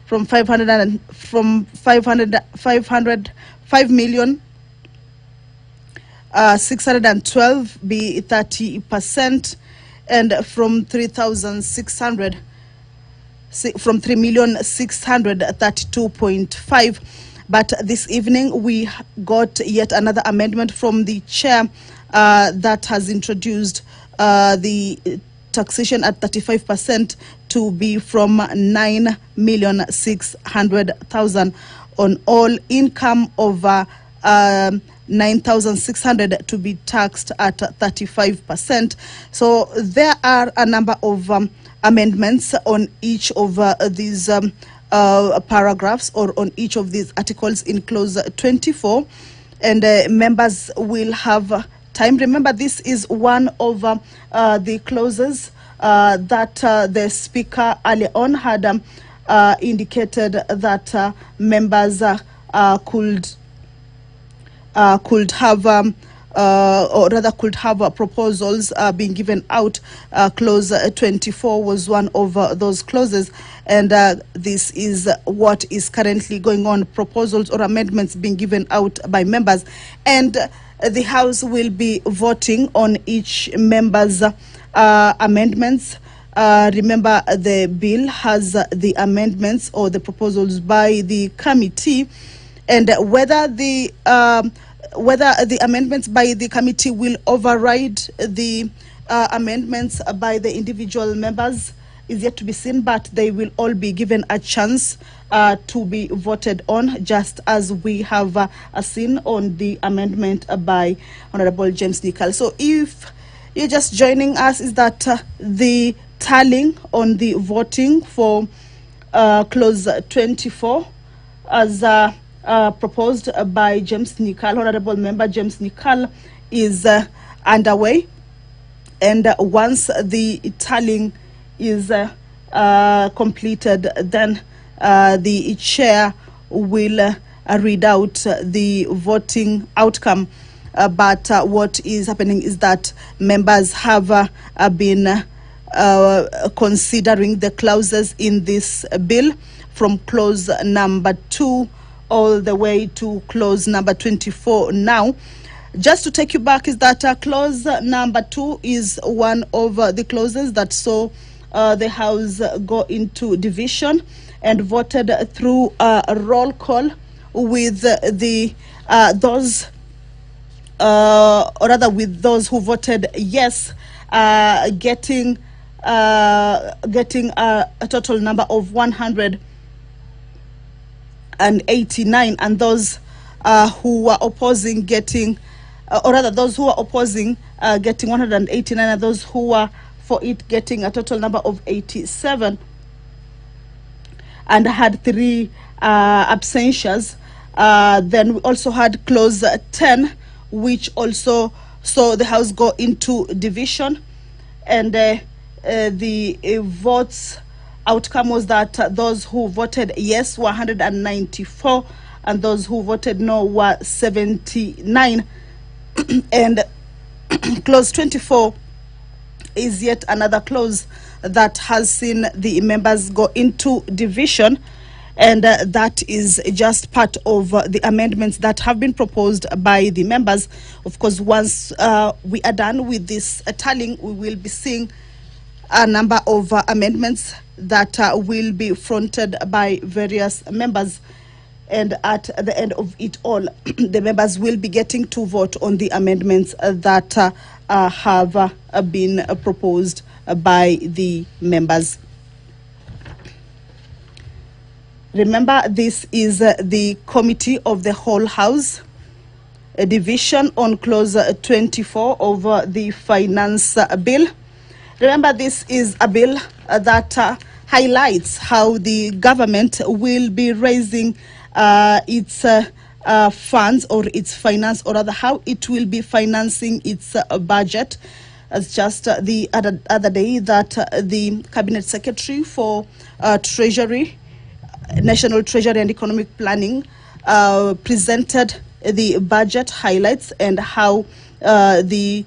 from 5,612 be 30%, and from 3,600 from 3,632.5. But this evening we got yet another amendment from the chair that has introduced the taxation at 35% to be from 9,600,000 on all income over 9,600 to be taxed at 35%. So there are a number of amendments on each of these paragraphs or on each of these articles in clause 24, and members will have time. Remember, this is one of the clauses that the speaker earlier on had indicated that members could have or rather could have proposals being given out. Clause 24 was one of those clauses, and this is what is currently going on: proposals or amendments being given out by members, and the House will be voting on each member's amendments. Remember, the bill has the amendments or the proposals by the committee, and whether the amendments by the committee will override the amendments by the individual members is yet to be seen, but they will all be given a chance to be voted on, just as we have seen on the amendment by Honorable James Nicol. So if you're just joining us, is that the tallying on the voting for clause 24 as proposed by James Nicol, Honorable Member James Nicol, is underway, and once the tallying is completed, then the chair will read out the voting outcome. But what is happening is that members have been considering the clauses in this bill from clause number 2 all the way to clause number 24 now. Just to take you back, is that clause number 2 is one of the clauses that saw the House go into division and voted through a roll call with the those or rather with those who voted yes getting a total number of 189, and those who were opposing getting or rather those who were opposing getting 189, and those who were for it getting a total number of 87, and had 3 absentions. Then we also had clause 10, which also saw the House go into division, and the votes outcome was that those who voted yes were 194, and those who voted no were 79. And clause 24 is yet another clause that has seen the members go into division, and that is just part of the amendments that have been proposed by the members. Of course, once we are done with this tallying, we will be seeing a number of amendments that will be fronted by various members, and at the end of it all, the members will be getting to vote on the amendments that have been proposed by the members. Remember, this is the Committee of the Whole House, a division on clause 24 of the Finance Bill. Remember, this is a bill that highlights how the government will be raising its funds or its finance, or rather how it will be financing its budget. As just the other day that the Cabinet Secretary for Treasury, National Treasury and Economic Planning presented the budget highlights and how the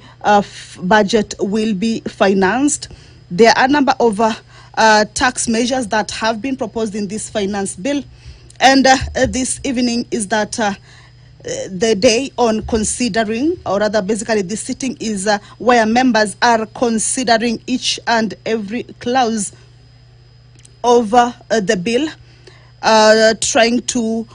budget will be financed. There are a number of tax measures that have been proposed in this finance bill, and this evening is that the day on considering, or rather basically the sitting is where members are considering each and every clause of the bill, trying to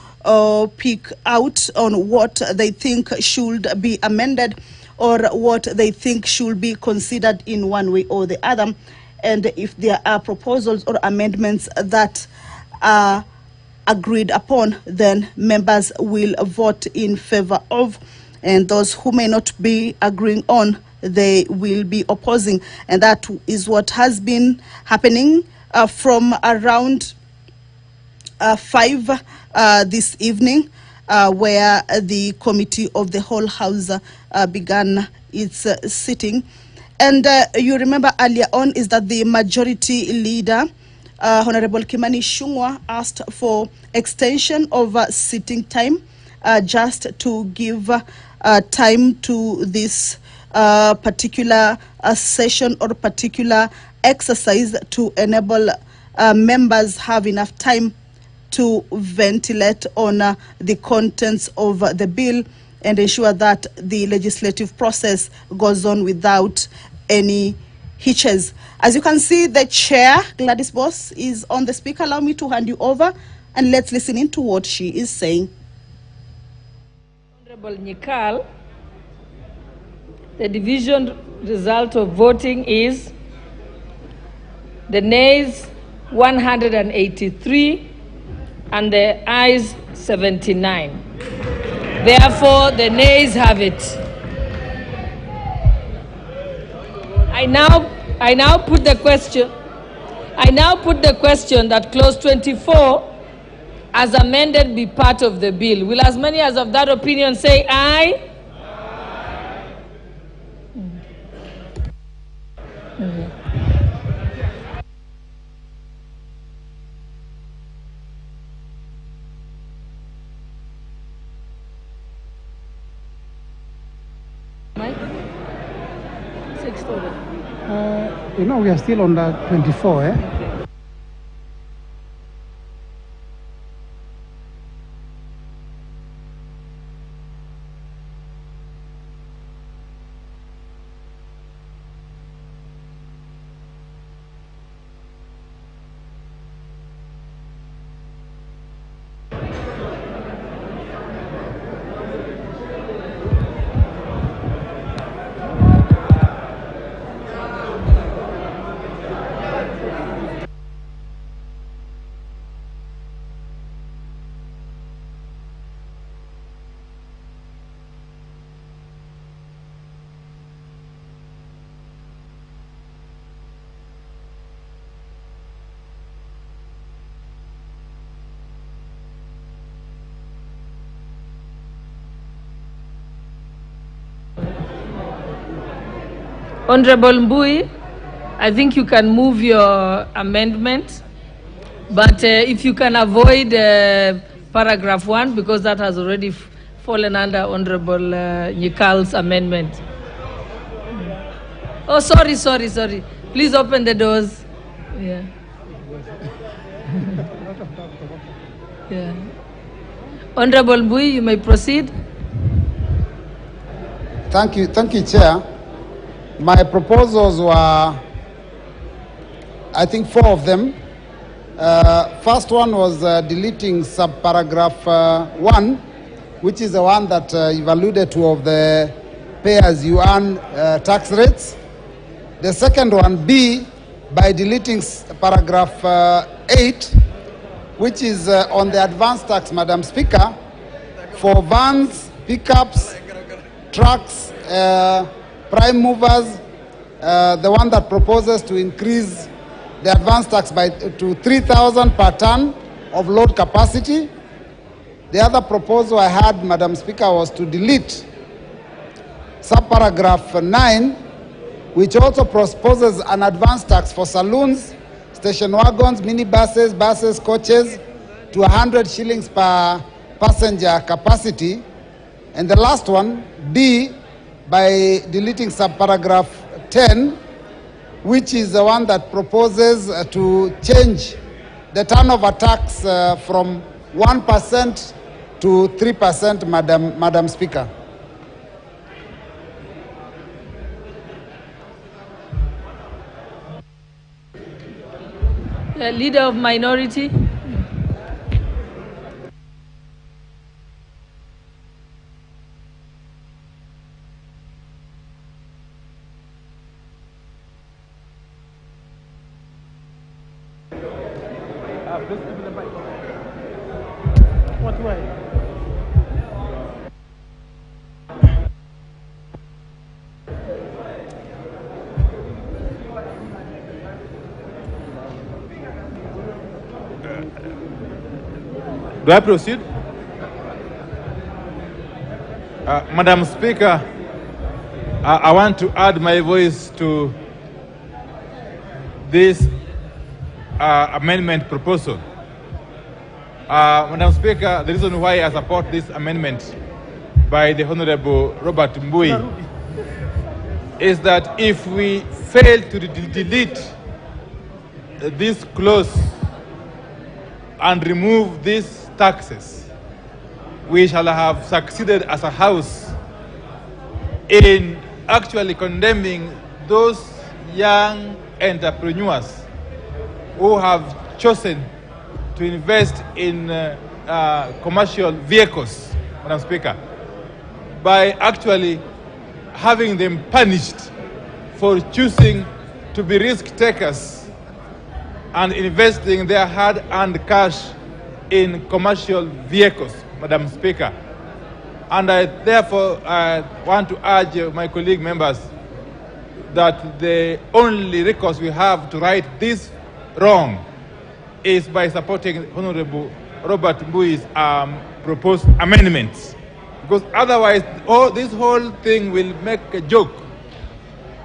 pick out on what they think should be amended or what they think should be considered in one way or the other. And if there are proposals or amendments that are agreed upon, then members will vote in favor of, and those who may not be agreeing on, they will be opposing. And that is what has been happening from around 5 this evening, where the Committee of the Whole House began its sitting. And you remember earlier on is that the Majority Leader, Honorable Kimani Ichung'wah, asked for extension of sitting time just to give time to this particular session or particular exercise to enable members have enough time to ventilate on the contents of the bill and ensure that the legislative process goes on without any hitches. As you can see, the chair, Gladys Boss, is on the speaker. Allow me to hand you over and let's listen in to what she is saying. Honorable Nyikal, the division result of voting is the nays 183 and the ayes 79. Therefore, the nays have it. I now put the question. I now put the question that clause 24 as amended be part of the bill. Will as many as of that opinion say aye? We are still on the 24, eh? Honorable Mbui, I think you can move your amendment, but if you can avoid paragraph 1, because that has already fallen under Honorable Nyikal's amendment. Oh, sorry. Please open the doors. Yeah. Yeah. Honorable Mbui, you may proceed. Thank you, Chair. My proposals were, I think, 4 of them. First one was deleting subparagraph 1, which is the one that you've alluded to of the pay-as-you-earn tax rates. The second one, B, by deleting paragraph 8, which is on the advance tax, Madam Speaker, for vans, pickups, trucks, prime movers, the one that proposes to increase the advance tax to 3,000 per ton of load capacity. The other proposal I had, Madam Speaker, was to delete subparagraph 9, which also proposes an advance tax for saloons, station wagons, minibuses, buses, coaches, to 100 shillings per passenger capacity. And the last one, D, by deleting subparagraph 10, which is the one that proposes to change the turnover tax from 1% to 3%, Madam Speaker. Leader of Minority. What way? Do I proceed? Madam Speaker, I want to add my voice to this amendment proposal. Madam Speaker, the reason why I support this amendment by the Honorable Robert Mbui is that if we fail to delete this clause and remove these taxes, we shall have succeeded as a House in actually condemning those young entrepreneurs who have chosen to invest in commercial vehicles, Madam Speaker, by actually having them punished for choosing to be risk takers and investing their hard-earned cash in commercial vehicles, Madam Speaker. And I therefore want to urge my colleague members that the only recourse we have to right this wrong is by supporting Honorable Robert Mbui's proposed amendments. Because otherwise, this whole thing will make a joke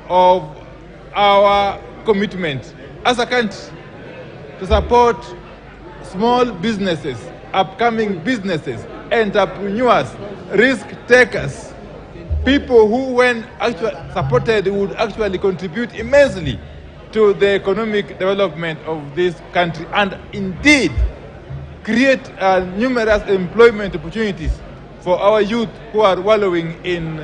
of our commitment as a country to support small businesses, upcoming businesses, entrepreneurs, risk takers, people who, when actually supported, would actually contribute immensely to the economic development of this country and indeed create numerous employment opportunities for our youth who are wallowing in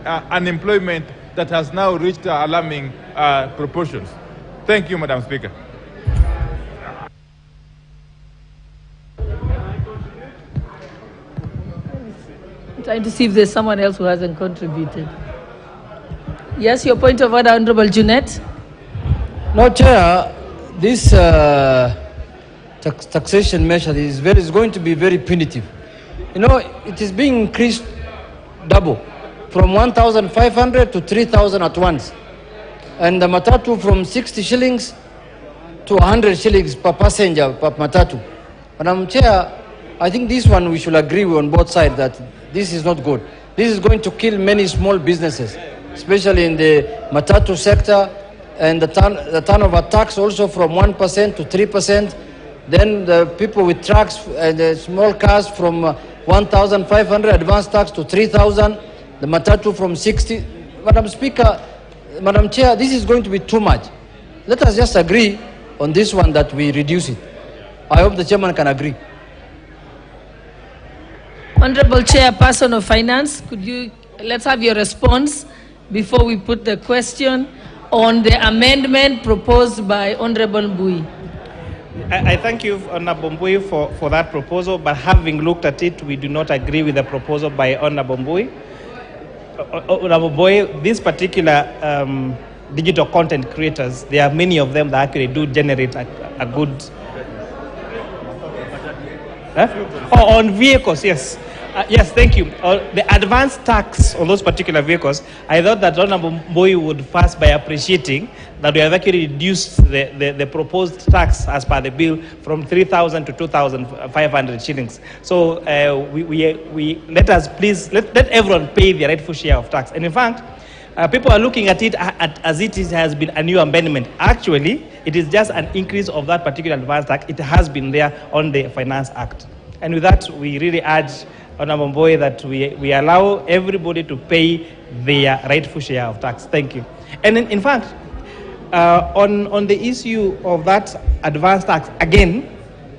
unemployment that has now reached alarming proportions. Thank you, Madam Speaker. I'm trying to see if there's someone else who hasn't contributed. Yes, your point of order, Honorable Junet. No, Chair, this taxation measure is going to be very punitive. You know, it is being increased double, from 1,500 to 3,000 at once. And the matatu from 60 shillings to 100 shillings per passenger per matatu. Madam Chair, I think this one we should agree on both sides that this is not good. This is going to kill many small businesses, especially in the matatu sector, and the turnover tax also from 1% to 3%. Then the people with trucks and the small cars from 1,500 advance tax to 3,000. The matatu from 60. Madam Speaker, Madam Chair, this is going to be too much. Let us just agree on this one that we reduce it. I hope the chairman can agree. Honorable Chairperson of Finance, let's have your response before we put the question on the amendment proposed by Honorable Mbui. I thank you, Honorable Mbui, for that proposal, but having looked at it, we do not agree with the proposal by Honorable Mbui. Honorable Mbui, this particular digital content creators, there are many of them that actually do generate a good... on vehicles, yes. Yes, thank you. The advance tax on those particular vehicles, I thought that Honorable Mbui would first by appreciating that we have actually reduced the proposed tax as per the bill from 3,000 to 2,500 shillings. So we let us please, let everyone pay their rightful share of tax. And in fact, people are looking at it as it has been a new amendment. Actually, it is just an increase of that particular advance tax. It has been there on the Finance Act. And with that, we really urge Honorable Mbui that we allow everybody to pay their rightful share of tax. Thank you. And in fact, on the issue of that advance tax, again,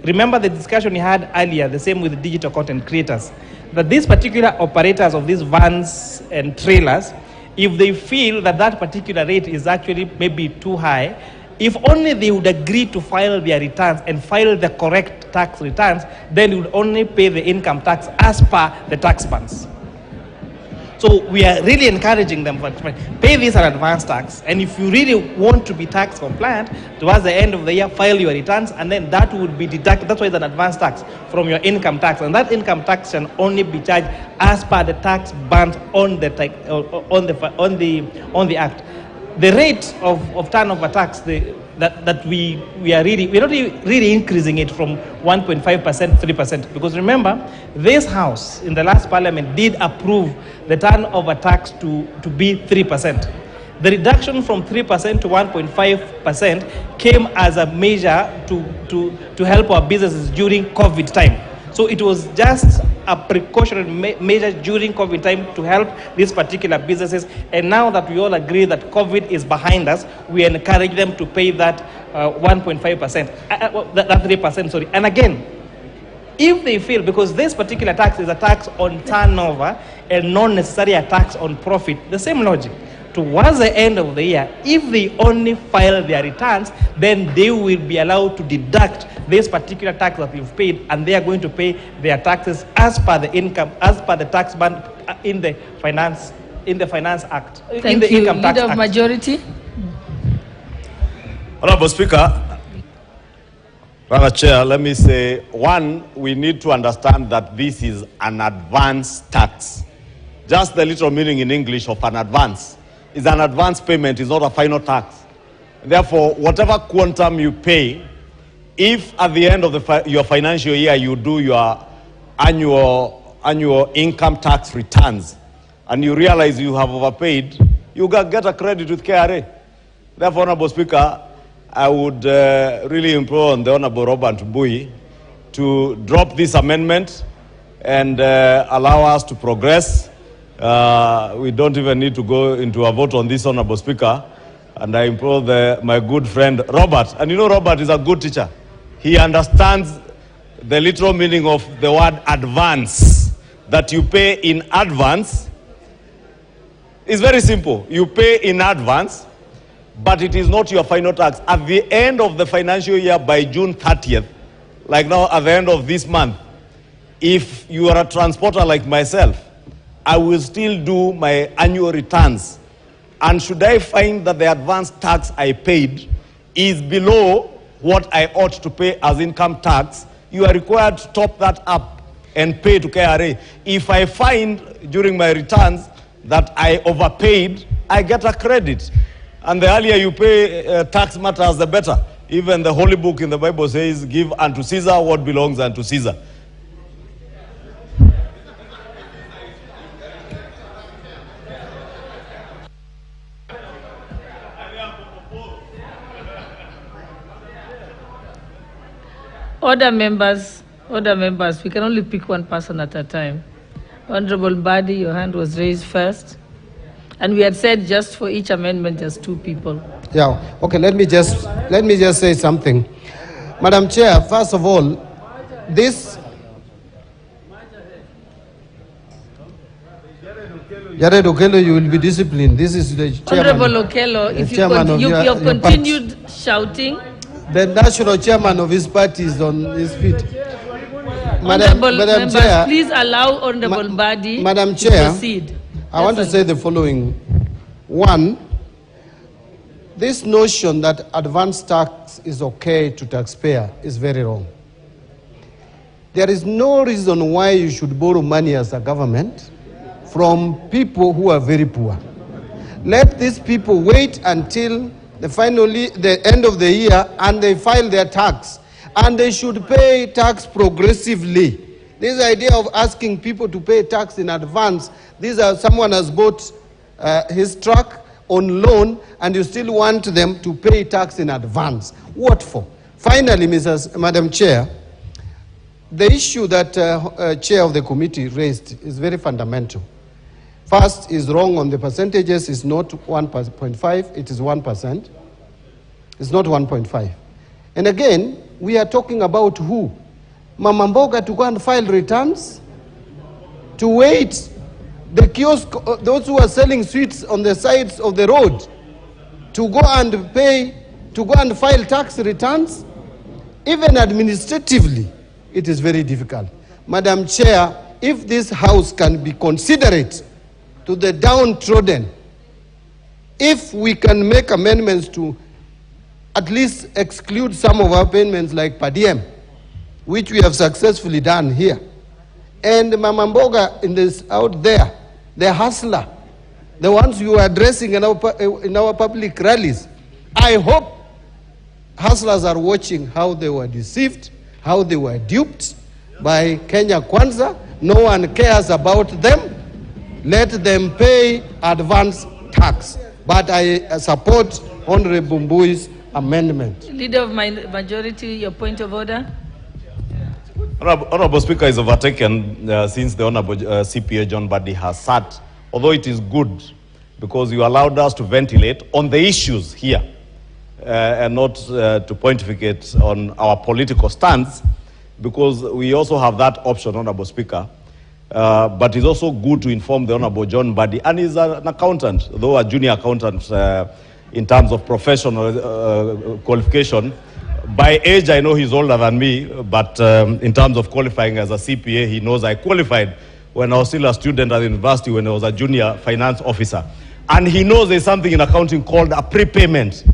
remember the discussion we had earlier, the same with the digital content creators, that these particular operators of these vans and trailers, if they feel that that particular rate is actually maybe too high, if only they would agree to file their returns and file the correct tax returns, then they would only pay the income tax as per the tax bands. So we are really encouraging them to pay this an advance tax, and if you really want to be tax compliant, towards the end of the year, file your returns, and then that would be deducted. That's why it's an advance tax from your income tax, and that income tax can only be charged as per the tax band on the act. the rate of turnover tax, that we are not really increasing it from 1.5% to 3%, because remember, this house in the last parliament did approve the turnover tax to be 3%. The reduction from 3% to 1.5% came as a measure to help our businesses during COVID time. So it was just a precautionary measure during COVID time to help these particular businesses. And now that we all agree that COVID is behind us, we encourage them to pay that 1.5%, that 3%, sorry. And again, if they feel, because this particular tax is a tax on turnover and not necessarily a tax on profit, the same logic. Towards the end of the year, if they only file their returns, then they will be allowed to deduct this particular tax that they've paid, and they are going to pay their taxes as per the income, as per the tax band in the Finance Act, in the Income Tax Leader of Act. Majority. Honorable Speaker, Brother Chair, let me say, one, we need to understand that this is an advance tax. Just the literal meaning in English of an advance is an advance payment, is not a final tax. Therefore, whatever quantum you pay, if at the end of your financial year you do your annual income tax returns and you realize you have overpaid, you get a credit with KRA. Therefore, Honorable Speaker, I would really implore the Honorable Robert Mbui to drop this amendment and allow us to progress. We don't even need to go into a vote on this, Honorable Speaker. And I implore my good friend Robert, and you know Robert is a good teacher. He understands the literal meaning of the word advance, that you pay in advance. It's very simple. You pay in advance, but it is not your final tax. At the end of the financial year, by June 30th, like now at the end of this month, if you are a transporter like myself, I will still do my annual returns. And should I find that the advance tax I paid is below what I ought to pay as income tax, you are required to top that up and pay to KRA. If I find during my returns that I overpaid, I get a credit. And the earlier you pay tax matters, the better. Even the Holy Book in the Bible says, give unto Caesar what belongs unto Caesar. Order members, we can only pick one person at a time. Honorable Badi, your hand was raised first. And we had said just for each amendment, just 2 people. Yeah, okay, let me just say something. Madam Chair, first of all, this... Jared Okello, you will be disciplined. This is the chairman. Honorable Okello, if you have continued shouting... The national chairman of his party is on his feet. Madam members, Chair, please allow Honorable Badi Madam Chair, to proceed. I want to say the following. One, this notion that advance tax is okay to taxpayer is very wrong. There is no reason why you should borrow money as a government from people who are very poor. Let these people wait until the end of the year and they file their tax. And they should pay tax progressively. This idea of asking people to pay tax in advance, someone has bought his truck on loan and you still want them to pay tax in advance. What for? Finally, Madam Chair, the issue that Chair of the committee raised is very fundamental. First, is wrong on the percentages. It's not 1.5, it is 1%. It's not 1.5. And again, we are talking about who? Mama Mboga to go and file returns? To wait? The kiosk, those who are selling sweets on the sides of the road, to go and pay, to go and file tax returns? Even administratively, it is very difficult. Madam Chair, if this House can be considerate to the downtrodden, if we can make amendments to at least exclude some of our payments like per diem, which we have successfully done here, and Mama Mboga out there, the hustler, the ones you are addressing in our public rallies. I hope hustlers are watching how they were deceived, how they were duped by Kenya Kwanza. No one cares about them. Let them pay advance tax. But I support Honorable Mbui's amendment. Leader of majority, your point of order. Honorable Speaker is overtaken since the Honorable CPA John Mbadi has sat, although it is good because you allowed us to ventilate on the issues here and not to pontificate on our political stance, because we also have that option, Honorable Speaker. But it's also good to inform the Honorable John Mbadi, and he's an accountant, though a junior accountant in terms of professional qualification. By age, I know he's older than me, but in terms of qualifying as a CPA, he knows I qualified when I was still a student at the university, when I was a junior finance officer. And he knows there's something in accounting called a prepayment.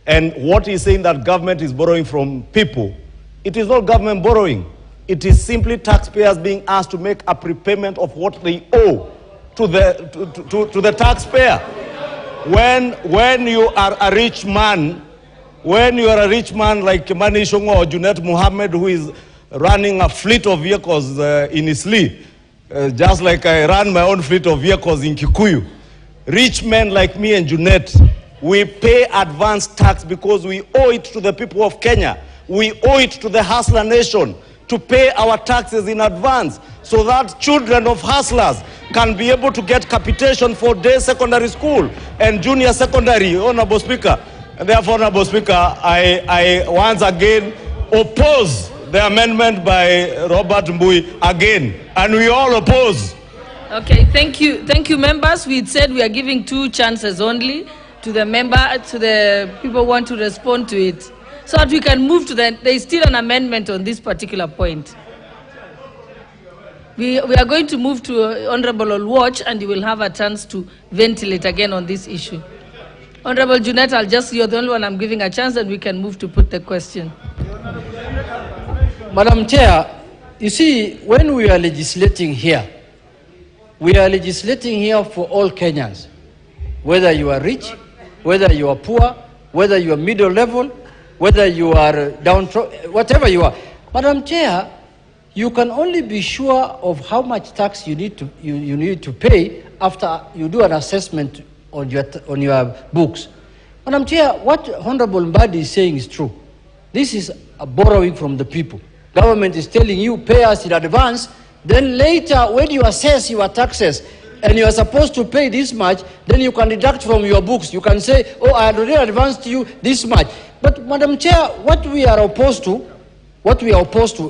And what he's saying that government is borrowing from people, it is not government borrowing. It is simply taxpayers being asked to make a prepayment of what they owe to the taxpayer. When you are a rich man, when you are a rich man like Kimani Ichung'wah or Junet Mohammed, who is running a fleet of vehicles in Isli, just like I run my own fleet of vehicles in Kikuyu, rich men like me and Junet, we pay advance tax because we owe it to the people of Kenya. We owe it to the hustler nation to pay our taxes in advance so that children of hustlers can be able to get capitation for day secondary school and junior secondary, Honorable Speaker. And therefore, Honorable Speaker, I once again oppose the amendment by Robert Mbui again, and we all oppose. Okay, thank you, members. We said we are giving 2 chances only to the people who want to respond to it, so that we can move to there is still an amendment on this particular point. We are going to move to Honorable Olwach, and you will have a chance to ventilate again on this issue. Honorable Junet, you're the only one I'm giving a chance, and we can move to put the question. Madam Chair, you see, when we are legislating here, we are legislating here for all Kenyans, whether you are rich, whether you are poor, whether you are middle level, whether you are downtrodden, whatever you are. Madam Chair, you can only be sure of how much tax you need to pay after you do an assessment on your books. Madam Chair, what Honorable Mbadi is saying is true. This is a borrowing from the people. Government is telling you, pay us in advance, then later when you assess your taxes and you are supposed to pay this much, then you can deduct from your books. You can say, oh, I already advanced you this much. But Madam Chair, what we are opposed to,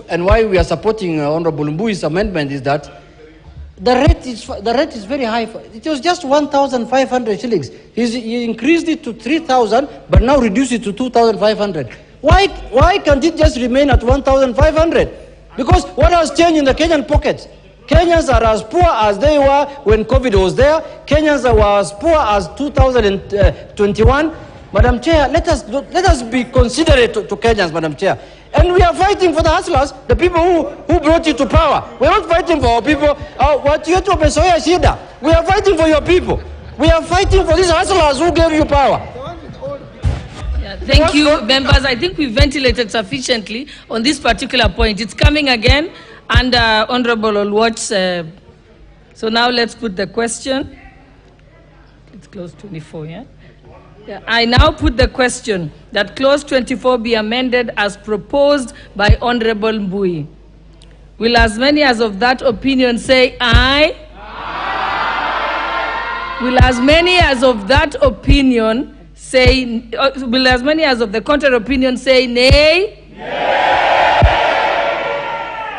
and why we are supporting Honorable Mbui's amendment is that the rate is very high. It was just 1,500 shillings. He increased it to 3,000, but now reduced it to 2,500. Why can't it just remain at 1,500? Because what has changed in the Kenyan pockets? Kenyans are as poor as they were when COVID was there. Kenyans are as poor as 2021. Madam Chair, let us be considerate to Kenyans, Madam Chair. And we are fighting for the hustlers, the people who brought you to power. We're not fighting for our people. We are fighting for your people. We are fighting for these hustlers who gave you power. Thank you, members. I think we ventilated sufficiently on this particular point. It's coming again under Honorable Olwach. So now let's put the question. It's clause 24, yeah? Yeah, I now put the question that clause 24 be amended as proposed by Honorable Mbui. Will as many as of that opinion say aye? Aye. Will as many as of that opinion say, will as many as of the contrary opinion say nay? Nay.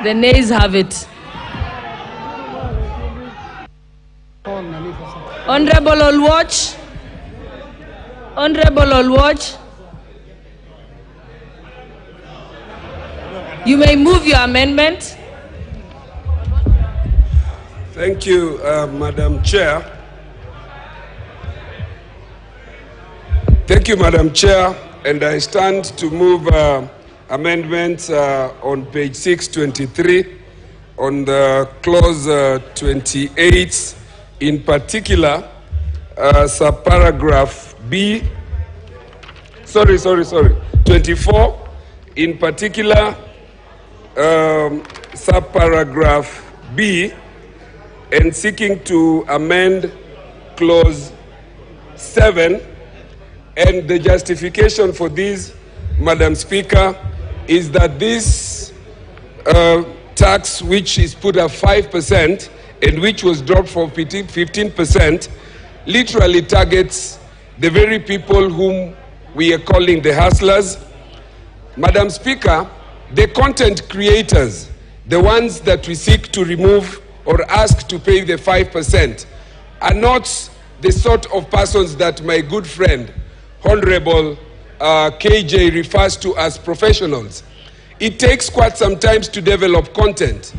The nays have it. Honorable Olwach. Honorable Olwach, you may move your amendment. Thank you, Madam Chair. Thank you, Madam Chair, and I stand to move amendments on page 623 on the clause 28, in particular subparagraph B, 24, in particular, subparagraph B, and seeking to amend clause 7, and the justification for this, Madam Speaker, is that this tax, which is put at 5% and which was dropped from 15%, literally targets the very people whom we are calling the hustlers. Madam Speaker, the content creators, the ones that we seek to remove or ask to pay the 5%, are not the sort of persons that my good friend, Honorable KJ, refers to as professionals. It takes quite some time to develop content.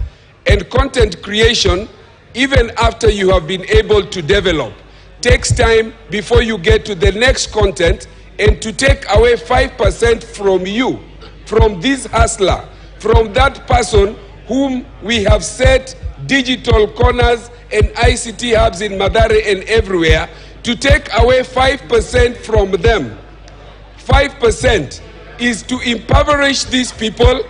And content creation, even after you have been able to develop, takes time before you get to the next content, and to take away 5% from you, from this hustler, from that person whom we have set digital corners and ICT hubs in Mathare and everywhere, to take away 5% from them. 5% is to impoverish these people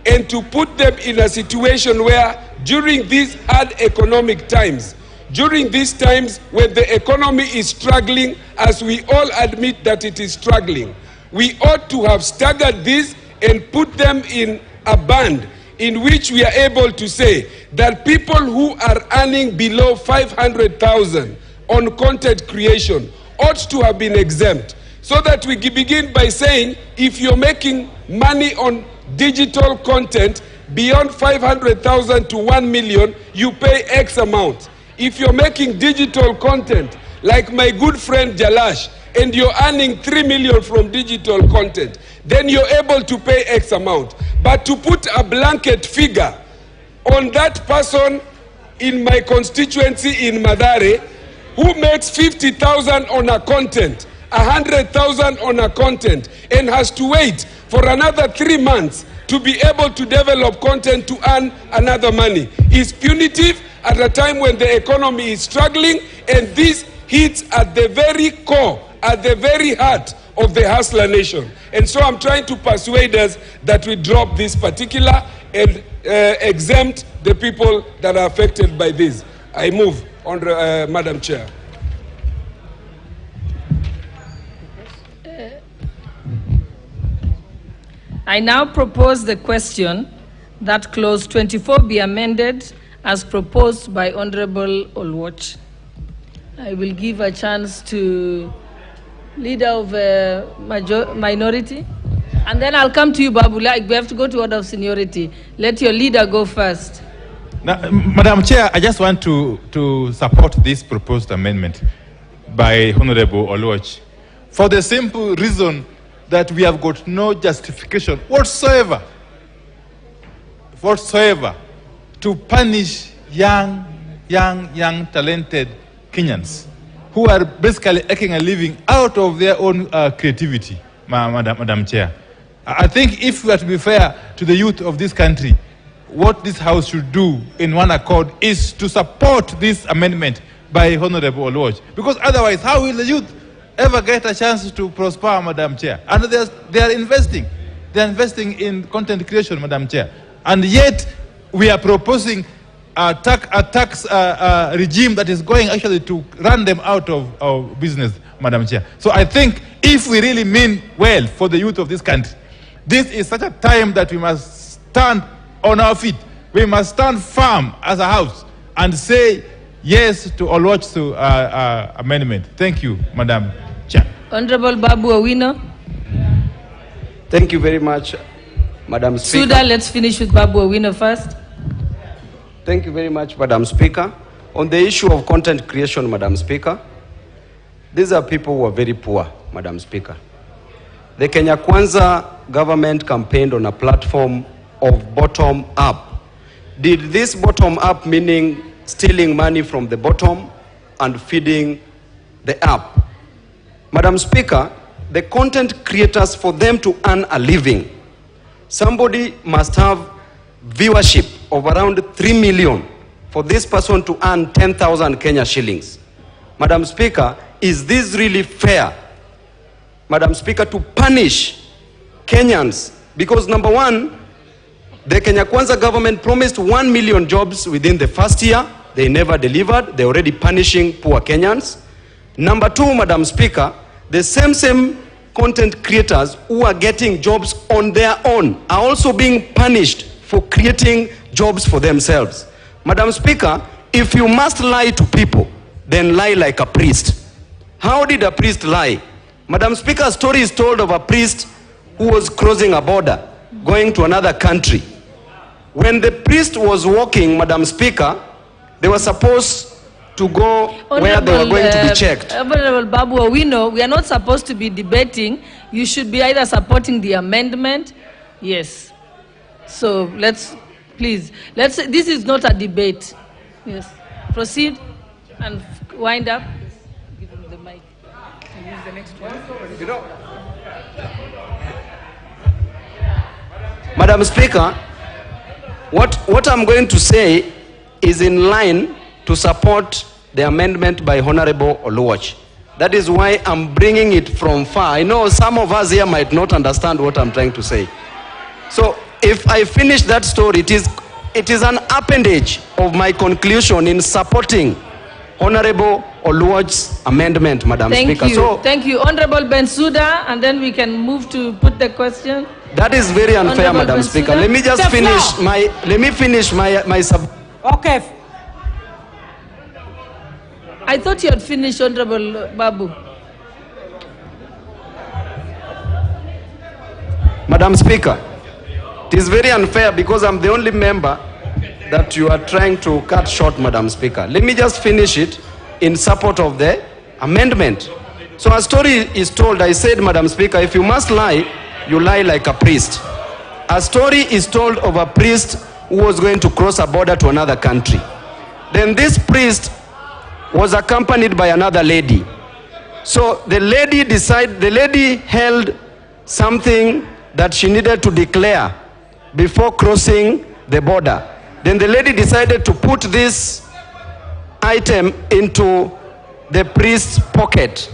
and to put them in a situation where during these hard economic times, during these times when the economy is struggling, as we all admit that it is struggling, we ought to have staggered this and put them in a band in which we are able to say that people who are earning below 500,000 on content creation ought to have been exempt, so that we begin by saying, if you're making money on digital content beyond 500,000 to 1 million, you pay X amount. If you're making digital content, like my good friend Jalash, and you're earning 3 million from digital content, then you're able to pay X amount. But to put a blanket figure on that person in my constituency in Mathare, who makes 50,000 on a content, 100,000 on a content, and has to wait for another 3 months to be able to develop content to earn another money, is punitive at a time when the economy is struggling, and this hits at the very core, at the very heart of the hustler nation. And so I'm trying to persuade us that we drop this particular and exempt the people that are affected by this. I move on, Madam Chair. I now propose the question that clause 24 be amended as proposed by Honorable Olwoch. I will give a chance to Leader of Minority, and then I'll come to you, Babu. Like, we have to go to order of seniority. Let your leader go first. Now, Madam Chair, I just want to support this proposed amendment by Honorable Olwoch for the simple reason that we have got no justification whatsoever to punish young, talented Kenyans who are basically making a living out of their own creativity, Madam Chair. I think if we are to be fair to the youth of this country, what this House should do in one accord is to support this amendment by Honorable Olwoch, because otherwise, how will the youth ever get a chance to prosper, Madam Chair? And they are investing. They are investing in content creation, Madam Chair. And yet, we are proposing a tax regime that is going actually to run them out of business, Madam Chair. So I think if we really mean well for the youth of this country, this is such a time that we must stand on our feet. We must stand firm as a House and say yes to Olwoch's amendment. Thank you, Madam Chair. Honorable Babu Owino. Thank you very much, Madam Speaker. Suda, let's finish with Babu Owino first. Thank you very much, Madam Speaker. On the issue of content creation, Madam Speaker, these are people who are very poor, Madam Speaker. The Kenya Kwanza government campaigned on a platform of bottom up. Did this bottom up meaning stealing money from the bottom and feeding the up? Madam Speaker, the content creators, for them to earn a living, somebody must have viewership of around 3 million for this person to earn 10,000 Kenya shillings. Madam Speaker, is this really fair, Madam Speaker, to punish Kenyans? Because number one, the Kenya Kwanza government promised 1 million jobs within the first year. They never delivered. They're already punishing poor Kenyans. Number two, Madam Speaker, the same content creators who are getting jobs on their own are also being punished for creating jobs for themselves. Madam Speaker, if you must lie to people, then lie like a priest. How did a priest lie? Madam Speaker, a story is told of a priest who was crossing a border, going to another country. When the priest was walking, Madam Speaker, they were supposed to go where they were going to be checked. Honorable Babu Owino, we are not supposed to be debating. You should be either supporting the amendment. Yes. So please, this is not a debate. Yes. Proceed and wind up. Give him the mic. And use the next one. You know, Madam Speaker, what I'm going to say is in line to support the amendment by Honorable Oluoch. That is why I'm bringing it from far. I know some of us here might not understand what I'm trying to say. So if I finish that story, it is an appendage of my conclusion in supporting Honorable Oluoch's amendment, Madam Speaker. Thank you. Honorable Bensouda, and then we can move to put the question. That is very unfair, Honorable Madam Speaker. Bensouda. Let me finish my sub. Okay. I thought you had finished, Honorable Babu. Madam Speaker, it is very unfair because I'm the only member that you are trying to cut short, Madam Speaker. Let me just finish it in support of the amendment. So a story is told, I said, Madam Speaker, if you must lie, you lie like a priest. A story is told of a priest who was going to cross a border to another country. Then this priest was accompanied by another lady. So the lady held something that she needed to declare before crossing the border. Then the lady decided to put this item into the priest's pocket.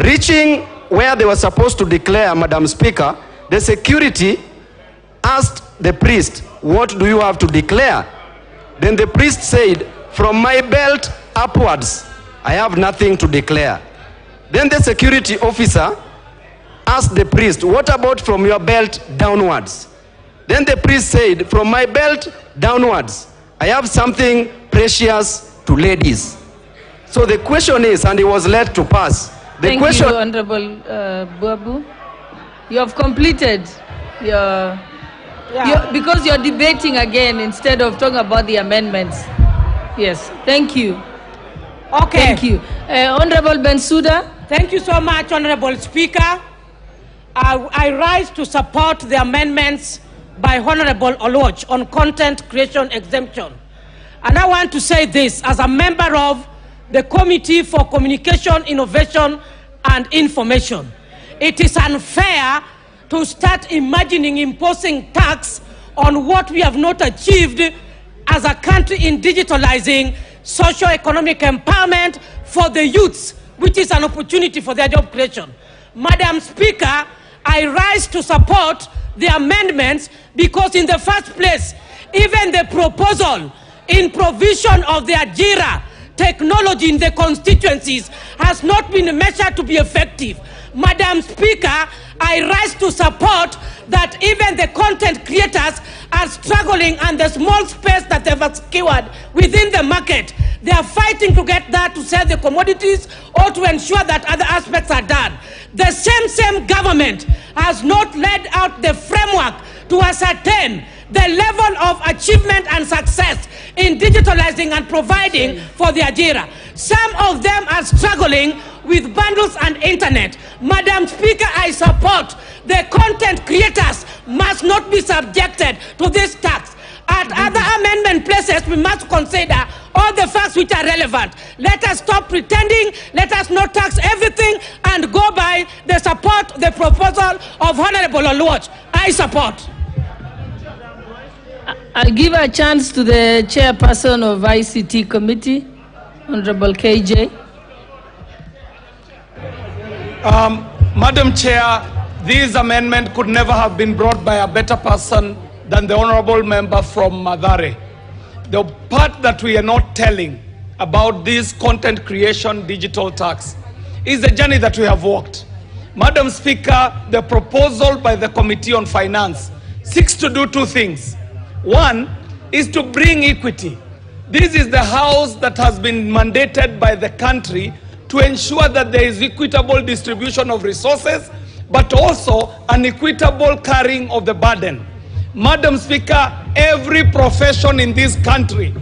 Reaching where they were supposed to declare, Madam Speaker, the security asked the priest, "What do you have to declare?" Then the priest said, "From my belt upwards, I have nothing to declare." Then the security officer asked the priest, "What about from your belt downwards?" Then the priest said, "From my belt downwards, I have something precious to ladies." So the question is, and he was let to pass. Thank you, Honorable Babu. You have completed because you're debating again instead of talking about the amendments. Yes, thank you. Okay. Thank you. Honorable Bensouda. Thank you so much, Honorable Speaker. I rise to support the amendments by Honorable Oluoch on content creation exemption. And I want to say this as a member of the Committee for Communication, Innovation and Information. It is unfair to start imagining imposing tax on what we have not achieved as a country in digitalizing socio-economic empowerment for the youths, which is an opportunity for their job creation. Madam Speaker, I rise to support the amendments because in the first place, even the proposal in provision of the Ajira technology in the constituencies has not been measured to be effective. Madam Speaker, I rise to support that even the content creators are struggling and the small space that they've secured within the market, they are fighting to get that to sell the commodities or to ensure that other aspects are done. The same government has not laid out the framework to ascertain the level of achievement and success in digitalizing and providing for the Ajira. Some of them are struggling with bundles and internet. Madam Speaker, I support the content creators must not be subjected to this tax. At other amendment places, we must consider all the facts which are relevant. Let us stop pretending, let us not tax everything and go by the support, the proposal of Honorable Oluoch. I support. I'll give a chance to the chairperson of ICT committee, Honorable KJ. Madam Chair, this amendment could never have been brought by a better person than the honorable member from Mathare. The part that we are not telling about this content creation digital tax is the journey that we have walked. Madam Speaker, the proposal by the Committee on Finance seeks to do two things. One is to bring equity. This is the house that has been mandated by the country to ensure that there is equitable distribution of resources, but also an equitable carrying of the burden. Madam Speaker, every profession in this country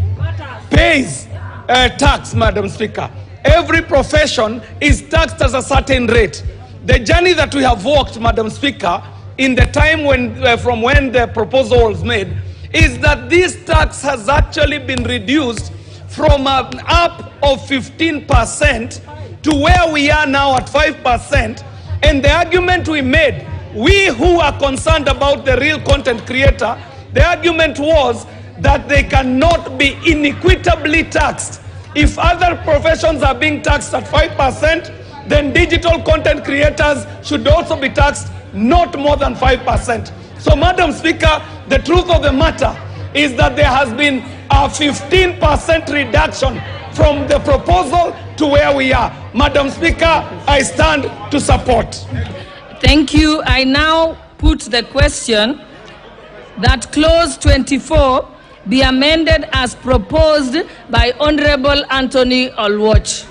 pays tax, Madam Speaker. Every profession is taxed at a certain rate. The journey that we have walked, Madam Speaker, in the time when, from when the proposal was made, is that this tax has actually been reduced from an up of 15% to where we are now at 5%. And the argument we made, we who are concerned about the real content creator, the argument was that they cannot be inequitably taxed. If other professions are being taxed at 5%, then digital content creators should also be taxed not more than 5%. So, Madam Speaker, the truth of the matter is that there has been a 15% reduction from the proposal to where we are. Madam Speaker, I stand to support. Thank you. I now put the question that clause 24 be amended as proposed by Honorable Anthony Olwoch.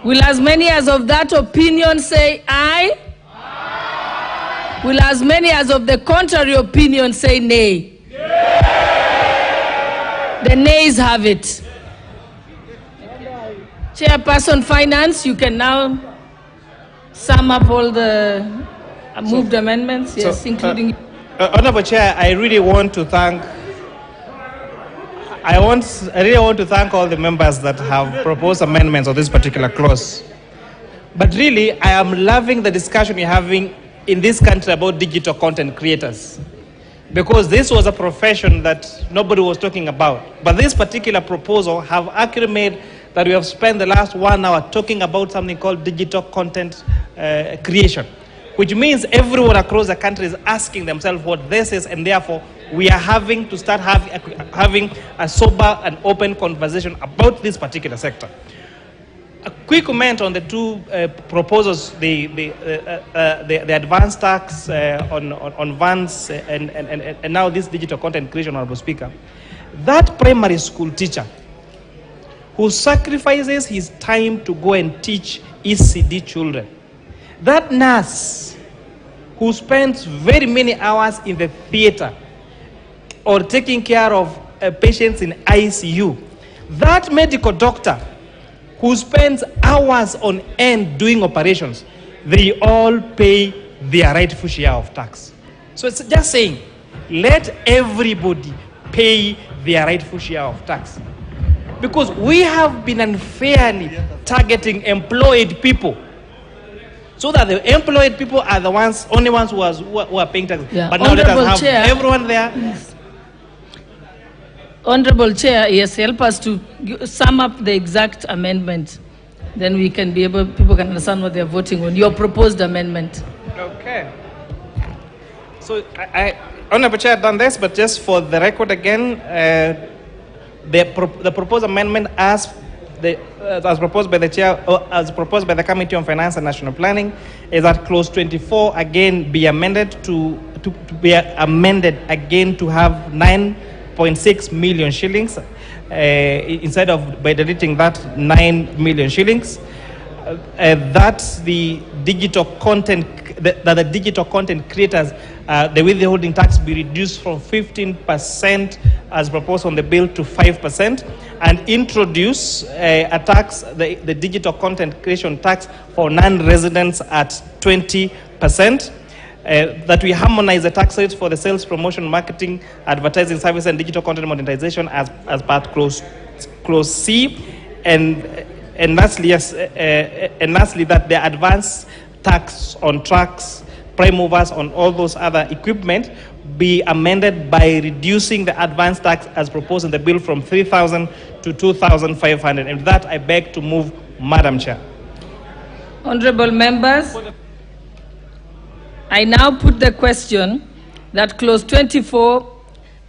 Will as many as of that opinion say aye? Aye. Will as many as of the contrary opinion say nay? Nay. The nays have it. Chairperson Finance, you can now sum up all the moved amendments, yes, including... Honorable Chair, I really want to thank I really want to thank all the members that have proposed amendments on this particular clause. But really, I am loving the discussion we're having in this country about digital content creators, because this was a profession that nobody was talking about. But this particular proposal have actually made that we have spent the last 1 hour talking about something called digital content creation, which means everyone across the country is asking themselves what this is, and therefore we are having to start having a sober and open conversation about this particular sector. A quick comment on the two proposals, the advanced tax on vans and now this digital content creation, Honorable Speaker. That primary school teacher who sacrifices his time to go and teach ECD children, that nurse who spends very many hours in the theater or taking care of patients in ICU, that medical doctor who spends hours on end doing operations, they all pay their rightful share of tax. So it's just saying, let everybody pay their rightful share of tax. Because we have been unfairly targeting employed people, so that the employed people are the only ones who are paying tax. Yeah. But now let us have everyone there. Yes. Honorable Chair, yes, help us to sum up the exact amendment. Then we can be able, people can understand what they're voting on. Your proposed amendment. Okay. So, Honorable Chair, I've done this, but just for the record again, the proposed amendment as proposed by the Chair, as proposed by the Committee on Finance and National Planning, is that clause 24 again be amended to be amended again to have 9.6 million shillings instead of by deleting that 9 million shillings. That the digital content creators, the withholding tax be reduced from 15% as proposed on the bill to 5%, and introduce a tax, the digital content creation tax for non-residents at 20%. That we harmonize the tax rates for the sales, promotion, marketing, advertising service, and digital content monetization as part clause C, and lastly, yes, and lastly, that the advance tax on trucks, prime movers on all those other equipment be amended by reducing the advance tax as proposed in the bill from 3,000 to 2,500. And with that, I beg to move, Madam Chair. Honorable members, I now put the question that clause 24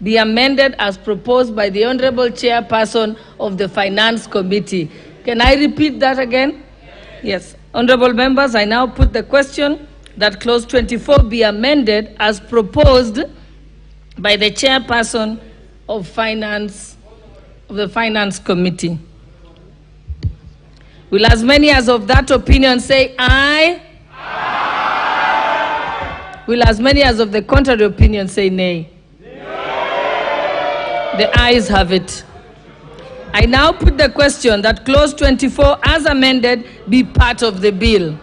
be amended as proposed by the Honorable Chairperson of the Finance Committee. Can I repeat that again? Yes. Honorable members, I now put the question that clause 24 be amended as proposed by the Chairperson of the Finance Committee. Will as many as of that opinion say aye? Aye. Will as many as of the contrary opinion say nay? The ayes have it. I now put the question that clause 24 as amended be part of the bill.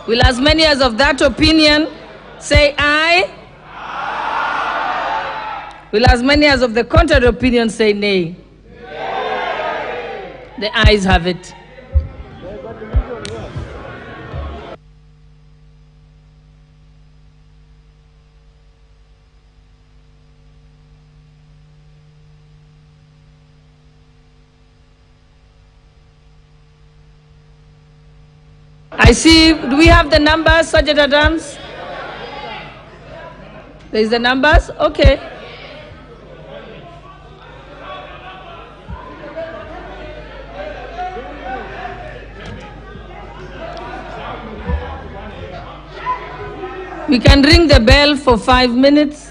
Will as many as of that opinion say aye? Aye. Will as many as of the contrary opinion say nay? Nay. The ayes have it. I see, do we have the numbers, Sergeant Adams? There's the numbers? Okay. We can ring the bell for 5 minutes.